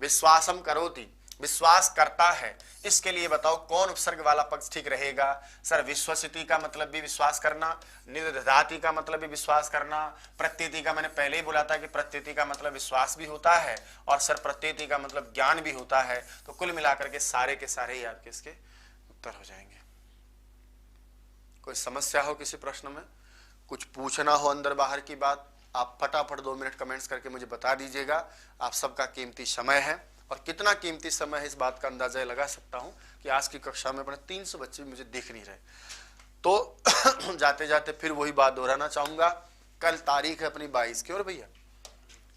विश्वासम करोति, विश्वास करता है। इसके लिए बताओ कौन उपसर्ग वाला पक्ष ठीक रहेगा सर? विश्वसिति का मतलब भी विश्वास करना, निदधाति का मतलब भी विश्वास करना, प्रत्येति का मैंने पहले ही बोला था कि प्रत्येति का मतलब विश्वास भी होता है और सर प्रत्येति का मतलब ज्ञान भी होता है। तो कुल मिलाकर के सारे ही आपके इसके उत्तर हो जाएंगे। कोई समस्या हो किसी प्रश्न में, कुछ पूछना हो अंदर बाहर की बात, आप फटाफट 2 मिनट कमेंट्स करके मुझे बता दीजिएगा। आप सबका कीमती समय है और कितना कीमती समय है इस बात का अंदाजा लगा सकता हूं कि आज की कक्षा में अपने 300 बच्चे मुझे दिख नहीं रहे। तो जाते जाते फिर वही बात दोहराना चाहूंगा, कल तारीख है अपनी 22 की, और भैया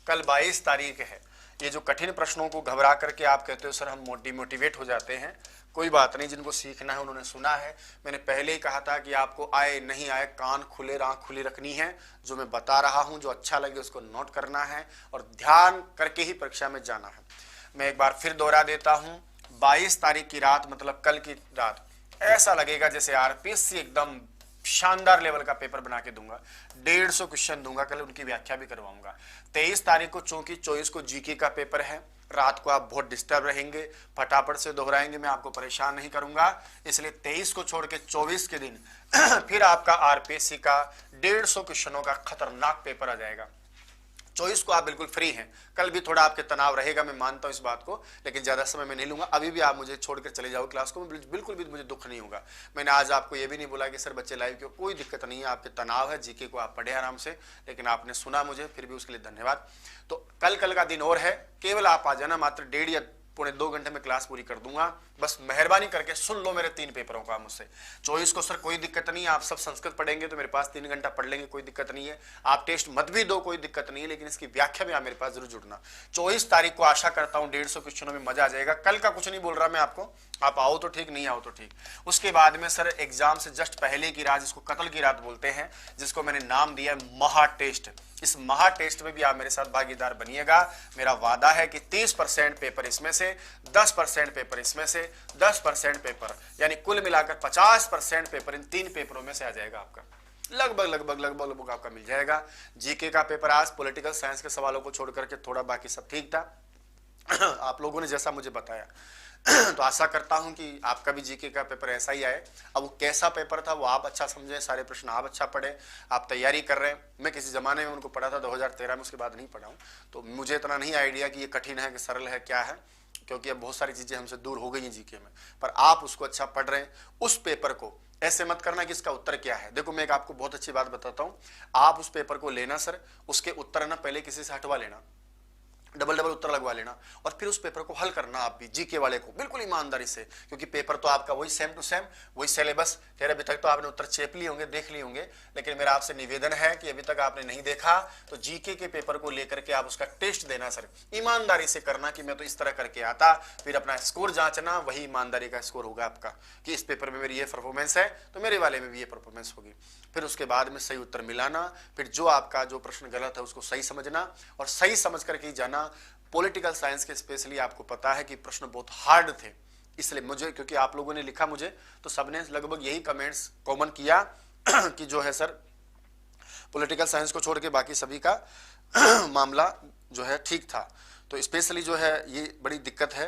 कल 22 तारीख है। ये जो कठिन प्रश्नों को घबरा करके आप कहते हो सर हम डिमोटिवेट हो जाते हैं, कोई बात नहीं, जिनको सीखना है उन्होंने सुना है। मैंने पहले ही कहा था कि आपको आए नहीं आए कान खुले, आंख खुली रखनी है। जो मैं बता रहा हूं, जो अच्छा लगे उसको नोट करना है और ध्यान करके ही परीक्षा में जाना है। मैं एक बार फिर दोहरा देता हूं, 22 तारीख की रात, मतलब कल की रात, ऐसा लगेगा जैसे आरपीएससी एकदम शानदार लेवल का पेपर बना के दूंगा। 150 क्वेश्चन दूंगा, कल उनकी व्याख्या भी करवाऊंगा। 23 तारीख को चूंकि 24 को जीके का पेपर है, रात को आप बहुत डिस्टर्ब रहेंगे, फटाफट से दोहराएंगे, मैं आपको परेशान नहीं करूंगा, इसलिए 23 को छोड़ के 24 के दिन फिर आपका आरपीएससी का 150 क्वेश्चनों का खतरनाक पेपर आ जाएगा। 24 को आप बिल्कुल फ्री हैं। कल भी थोड़ा आपके तनाव रहेगा, मैं मानता हूं इस बात को, लेकिन ज्यादा समय मैं नहीं लूंगा। अभी भी आप मुझे छोड़कर चले जाओ क्लास को, बिल्कुल भी मुझे दुख नहीं होगा। मैंने आज आपको ये भी नहीं बोला कि सर बच्चे लाइव क्यों, कोई दिक्कत नहीं है, आपके तनाव है, जीके को आप पढ़े आराम से, लेकिन आपने सुना मुझे, फिर भी उसके लिए धन्यवाद। तो कल का दिन और है, केवल आप आ जाना, मात्र 1.5 या पौने 2 घंटे में क्लास पूरी कर दूंगा। बस मेहरबानी करके सुन लो मेरे 3 पेपरों का मुझसे। 24 को सर कोई दिक्कत नहीं है, आप सब संस्कृत पढ़ेंगे तो मेरे पास 3 घंटा पढ़ लेंगे, कोई दिक्कत नहीं है। आप टेस्ट मत भी दो, कोई दिक्कत नहीं है, लेकिन इसकी व्याख्या में आप मेरे पास जरूर जुड़ना। 24 तारीख को आशा करता हूं 150 क्वेश्चनों में मजा आ जाएगा। कल का कुछ नहीं बोल रहा मैं आपको, आप आओ तो ठीक, नहीं आओ तो ठीक। उसके बाद में सर एग्जाम से जस्ट पहले की रात, जिसको कत्ल की रात बोलते हैं, जिसको मैंने नाम दिया महा टेस्ट, इस महा टेस्ट में भी आप मेरे साथ भागीदार बनिएगा। मेरा वादा है कि 30% पेपर इसमें से, 10% पेपर इसमें से, 10% पेपर, यानी कुल मिलाकर 50% पेपर इन 3 पेपरों में से आ जाएगा आपका। लगभग आपका मिल जाएगा। जीके का पेपर आज पॉलिटिकल साइंस के सवालों को छोड़ करके थोड़ा बाकी सब ठीक था आप लोगों ने जैसा मुझे बताया तो आशा करता हूं कि आपका भी जीके का पेपर ऐसा ही आए। अब वो कैसा पेपर था वो आप अच्छा समझे, सारे प्रश्न आप अच्छा पढ़े, आप तैयारी कर रहे हैं। मैं किसी जमाने में उनको पढ़ा था 2013 में, उसके बाद नहीं पढ़ा हूं, तो मुझे इतना नहीं आइडिया कि ये कठिन है कि सरल है क्या है, क्योंकि अब बहुत सारी चीजें हमसे दूर हो गई हैं जीके में। पर आप उसको अच्छा पढ़ रहे हैं। उस पेपर को ऐसे मत करना कि इसका उत्तर क्या है। देखो मैं एक आपको बहुत अच्छी बात बताता हूं, आप उस पेपर को लेना सर, उसके उत्तर ना पहले किसी से हटवा लेना, डबल उत्तर लगवा लेना, और फिर उस पेपर को हल करना आप भी जीके वाले को बिल्कुल ईमानदारी से, क्योंकि पेपर तो आपका वही सेम टू सेम, वही सिलेबस। खैर अभी तक तो आपने उत्तर चेप लिए होंगे, देख लिए होंगे, लेकिन मेरा आपसे निवेदन है कि अभी तक आपने नहीं देखा तो जीके के पेपर को लेकर के आप उसका टेस्ट देना सर, ईमानदारी से करना कि मैं तो इस तरह करके आता, फिर अपना स्कोर जांचना, वही ईमानदारी का स्कोर होगा आपका कि इस पेपर में मेरी ये परफॉर्मेंस है तो मेरे वाले में भी ये परफॉर्मेंस होगी। फिर उसके बाद में सही उत्तर मिलाना, फिर जो आपका जो प्रश्न गलत है उसको सही समझना और सही समझ करके ही जाना। पॉलिटिकल साइंस के स्पेशली आपको पता है कि प्रश्न बहुत हार्ड थे, इसलिए मुझे, क्योंकि आप लोगों ने लिखा मुझे तो सबने लगभग यही कमेंट्स कॉमन किया कि जो है सर पॉलिटिकल साइंस को छोड़ के बाकी सभी का मामला जो है ठीक था। तो स्पेशली जो है ये बड़ी दिक्कत है।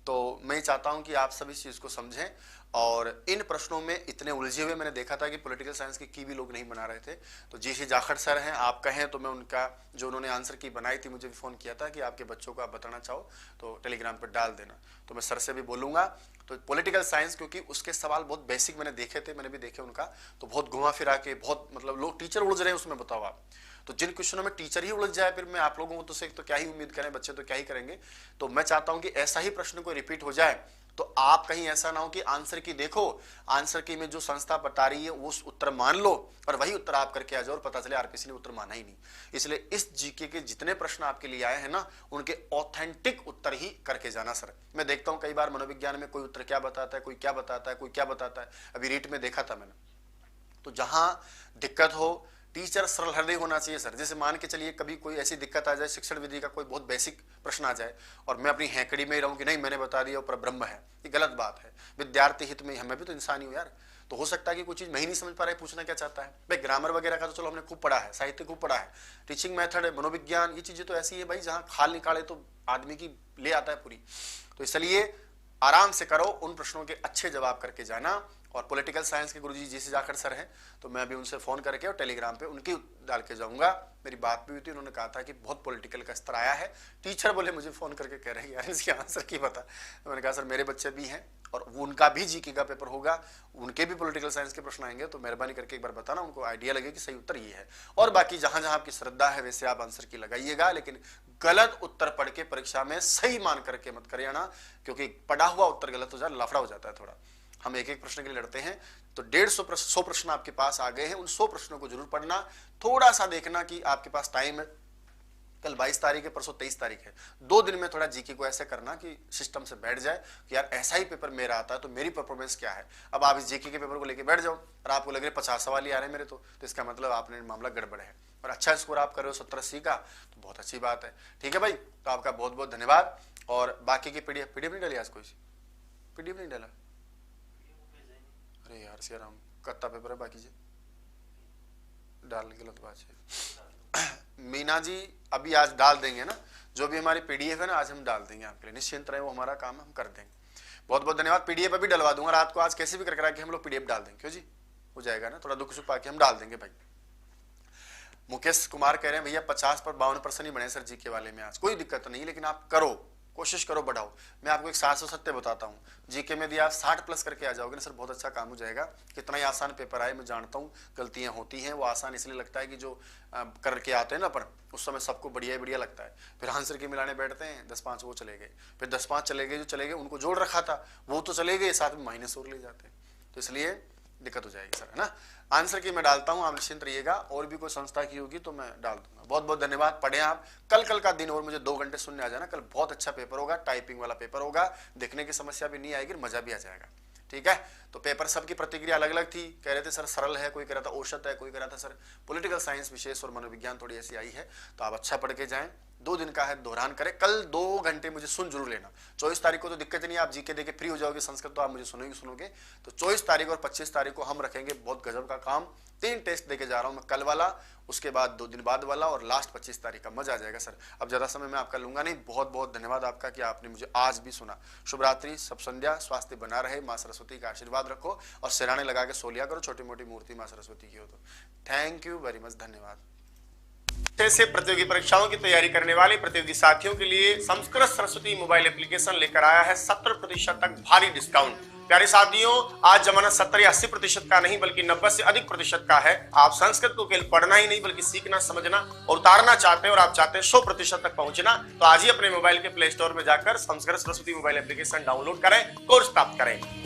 तो मैं चाहता हूं कि आप सभी इस चीज को समझें। और इन प्रश्नों में इतने उलझे हुए मैंने देखा था कि पॉलिटिकल साइंस की भी लोग नहीं बना रहे थे। तो जी जाखड़ सर हैं, आप कहें तो मैं उनका जो उन्होंने आंसर की बनाई थी, मुझे भी फोन किया था कि आपके बच्चों को आप बताना चाहो तो टेलीग्राम पर डाल देना, तो मैं सर से भी बोलूंगा। तो पॉलिटिकल साइंस, क्योंकि उसके सवाल बहुत बेसिक मैंने देखे थे, मैंने भी देखे उनका, तो बहुत घुमा फिरा के बहुत मतलब लोग टीचर उलझ रहे हैं उसमें, बताओ आप। तो जिन क्वेश्चनों में टीचर ही उलझ जाए, फिर मैं आप लोगों को तो से तो क्या ही उम्मीद करें, बच्चे तो क्या ही करेंगे। तो मैं चाहता हूं कि ऐसा ही प्रश्न कोई रिपीट हो जाए तो आप कहीं ऐसा ना हो कि आंसर की देखो, आंसर की में जो संस्था बता रही है उस उत्तर मान लो और वही उत्तर आप करके आ जाओ और पता चले आरपीसी ने उत्तर माना ही नहीं। इसलिए इस जीके के जितने प्रश्न आपके लिए आए हैं ना, उनके ऑथेंटिक उत्तर ही करके जाना सर। मैं देखता हूं कई बार मनोविज्ञान में कोई उत्तर क्या बताता है, कोई क्या बताता है, कोई क्या बताता है, अभी रीट में देखा था मैंने। तो जहां दिक्कत हो, टीचर सरल हृदय होना चाहिए सर। जैसे मान के चलिए कभी कोई ऐसी दिक्कत आ जाए, शिक्षण विधि का कोई बहुत बेसिक प्रश्न आ जाए और मैं अपनी हैकड़ी में ही रहूं कि नहीं मैंने बता दिया ऊपर ब्रह्म है, ये गलत बात है। विद्यार्थी हित में, हमें भी तो इंसान ही हो यार। तो हो सकता है कि कोई चीज मैं ही नहीं समझ पा रहा है, पूछना क्या चाहता है भाई। ग्रामर वगैरह का तो चलो हमने खूब पढ़ा है, साहित्य खूब पढ़ा है, टीचिंग मेथड है, मनोविज्ञान, ये चीजें तो ऐसी है भाई जहां खाल निकाले तो आदमी की ले आता है पूरी। तो इसलिए आराम से करो, उन प्रश्नों के अच्छे जवाब करके जाना। और पॉलिटिकल साइंस के गुरुजी जी जाखड़ सर हैं, तो मैं अभी उनसे फोन करके और टेलीग्राम पे उनकी डाल के जाऊंगा। मेरी बात भी हुई थी, उन्होंने कहा था कि बहुत पॉलिटिकल का स्तर आया है। टीचर बोले मुझे फोन करके कह रहे हैं यार इसके आंसर की बता। तो मैंने कहा सर मेरे बच्चे भी हैं और वो उनका भी जीके का पेपर होगा, उनके भी पॉलिटिकल साइंस के प्रश्न आएंगे, तो मेहरबानी करके एक बार बताना, उनको आइडिया लगे कि सही उत्तर ये है। और बाकी जहां जहां आपकी श्रद्धा है वैसे आप आंसर की लगाइएगा, लेकिन गलत उत्तर पढ़ के परीक्षा में सही मान करके मत करिए ना, क्योंकि पढ़ा हुआ उत्तर गलत हो जाए लफड़ा हो जाता है थोड़ा। हम एक एक प्रश्न के लिए लड़ते हैं, तो 150 प्रश्न आपके पास आ गए हैं, उन 100 प्रश्नों को जरूर पढ़ना। थोड़ा सा देखना कि आपके पास टाइम है, कल 22 तारीख है, परसों 23 तारीख है, 2 दिन में थोड़ा जीके को ऐसे करना कि सिस्टम से बैठ जाए कि यार ऐसा ही पेपर मेरा आता है तो मेरी परफॉर्मेंस क्या है। अब आप इस जीके के पेपर को लेके बैठ जाओ और आपको लग रहे 50 सवाल ही आ रहे हैं मेरे, तो इसका मतलब आपने मामला गड़बड़ है। और अच्छा स्कोर आप कर रहे हो 70-80 का, तो बहुत अच्छी बात है। ठीक है भाई, तो आपका बहुत बहुत धन्यवाद। और बाकी की पीडीएफ नहीं डाली आज, कोई पीडीएफ नहीं डाला? अरे यार सिया राम, कत्ता पेपर है बाकी जी डाल, गलत बात है। मीना जी अभी आज डाल देंगे ना, जो भी हमारी पीडीएफ है ना आज हम डाल देंगे आपके लिए, निश्चिंत रहे, वो हमारा काम हम कर देंगे। बहुत बहुत धन्यवाद। पीडीएफ अभी डलवा दूंगा रात को, आज कैसे भी करके हम लोग पीडीएफ डाल देंगे। क्यों जी, हो जाएगा ना, थोड़ा दुख सुख पाके हम डाल देंगे भाई। मुकेश कुमार कह रहे हैं भैया 50 पर 52% ही बने सर जीके वाले में आज, कोई दिक्कत नहीं, लेकिन आप करो, कोशिश करो बढ़ाओ। मैं आपको एक 700 सत्य बताता हूँ, जीके में यदि आप 60 प्लस करके आ जाओगे ना सर, बहुत अच्छा काम हो जाएगा। कितना ही आसान पेपर आए, मैं जानता हूँ गलतियां होती हैं, वो आसान इसलिए लगता है कि जो करके आते हैं ना अपन, उस समय सबको बढ़िया ही बढ़िया लगता है, फिर आंसर की मिलाने बैठते हैं, 10-5 वो चले गए, फिर 10-5 चले गए, जो चले गए उनको जोड़ रखा था वो तो चले गए, साथ में माइनस और ले जाते हैं, तो इसलिए दिक्कत हो जाएगी सर, है ना। आंसर की मैं डालता हूं, आप निश्चिंत रहिएगा, और भी कोई संस्था की होगी तो मैं डाल दूंगा। बहुत बहुत धन्यवाद। पढ़े आप, कल का दिन और मुझे 2 घंटे सुनने आ जाना, कल बहुत अच्छा पेपर होगा, टाइपिंग वाला पेपर होगा, देखने की समस्या भी नहीं आएगी, मजा भी आ जाएगा, ठीक है। तो पेपर सबकी प्रतिक्रिया अलग अलग थी, कह रहे थे सर सरल है, कोई कह रहा था औसत है, कोई कह रहा था सर पॉलिटिकल साइंस विशेष और मनोविज्ञान थोड़ी ऐसी आई है, तो आप अच्छा पढ़ के जाएं। 2 दिन का है, दोहरान करें, कल 2 घंटे मुझे सुन जरूर लेना। 24 तारीख को तो दिक्कत नहीं, आप जीके देके फ्री हो जाओगे, संस्कृत तो आप मुझे सुनोगे। तो 24 तारीख और 25 तारीख को हम रखेंगे बहुत गजब का काम। 3 टेस्ट देके जा रहा हूं मैं, कल वाला, उसके बाद 2 दिन बाद वाला, और लास्ट 25 तारीख का। मजा आ जाएगा सर। अब ज्यादा समय मैं आपका लूंगा नहीं। बहुत बहुत धन्यवाद आपका कि आपने मुझे आज भी सुना। शुभ रात्रि, शुभ संध्या, स्वास्थ्य बना रहे, माँ सरस्वती का आशीर्वाद रखो, और सिराने लगा के सो लिया करो, छोटी मोटी मूर्ति माँ सरस्वती की हो तो। थैंक यू वेरी मच, धन्यवाद। से प्रतियोगी परीक्षाओं की तैयारी करने वाले प्रतियोगी साथियों के लिए संस्कृत सरस्वती मोबाइल एप्लीकेशन लेकर आया है 70% तक भारी डिस्काउंट। प्यारे साथियों, आज जमाना 70 या 80% का नहीं बल्कि 90 से अधिक प्रतिशत का है। आप संस्कृत को केवल पढ़ना ही नहीं बल्कि सीखना, समझना और उतारना चाहते हैं, और आप चाहते हैं 100% तक पहुंचना, तो आज ही अपने मोबाइल के प्ले स्टोर में जाकर Sanskrit Saraswati mobile application download करें, कोर्स प्राप्त करें।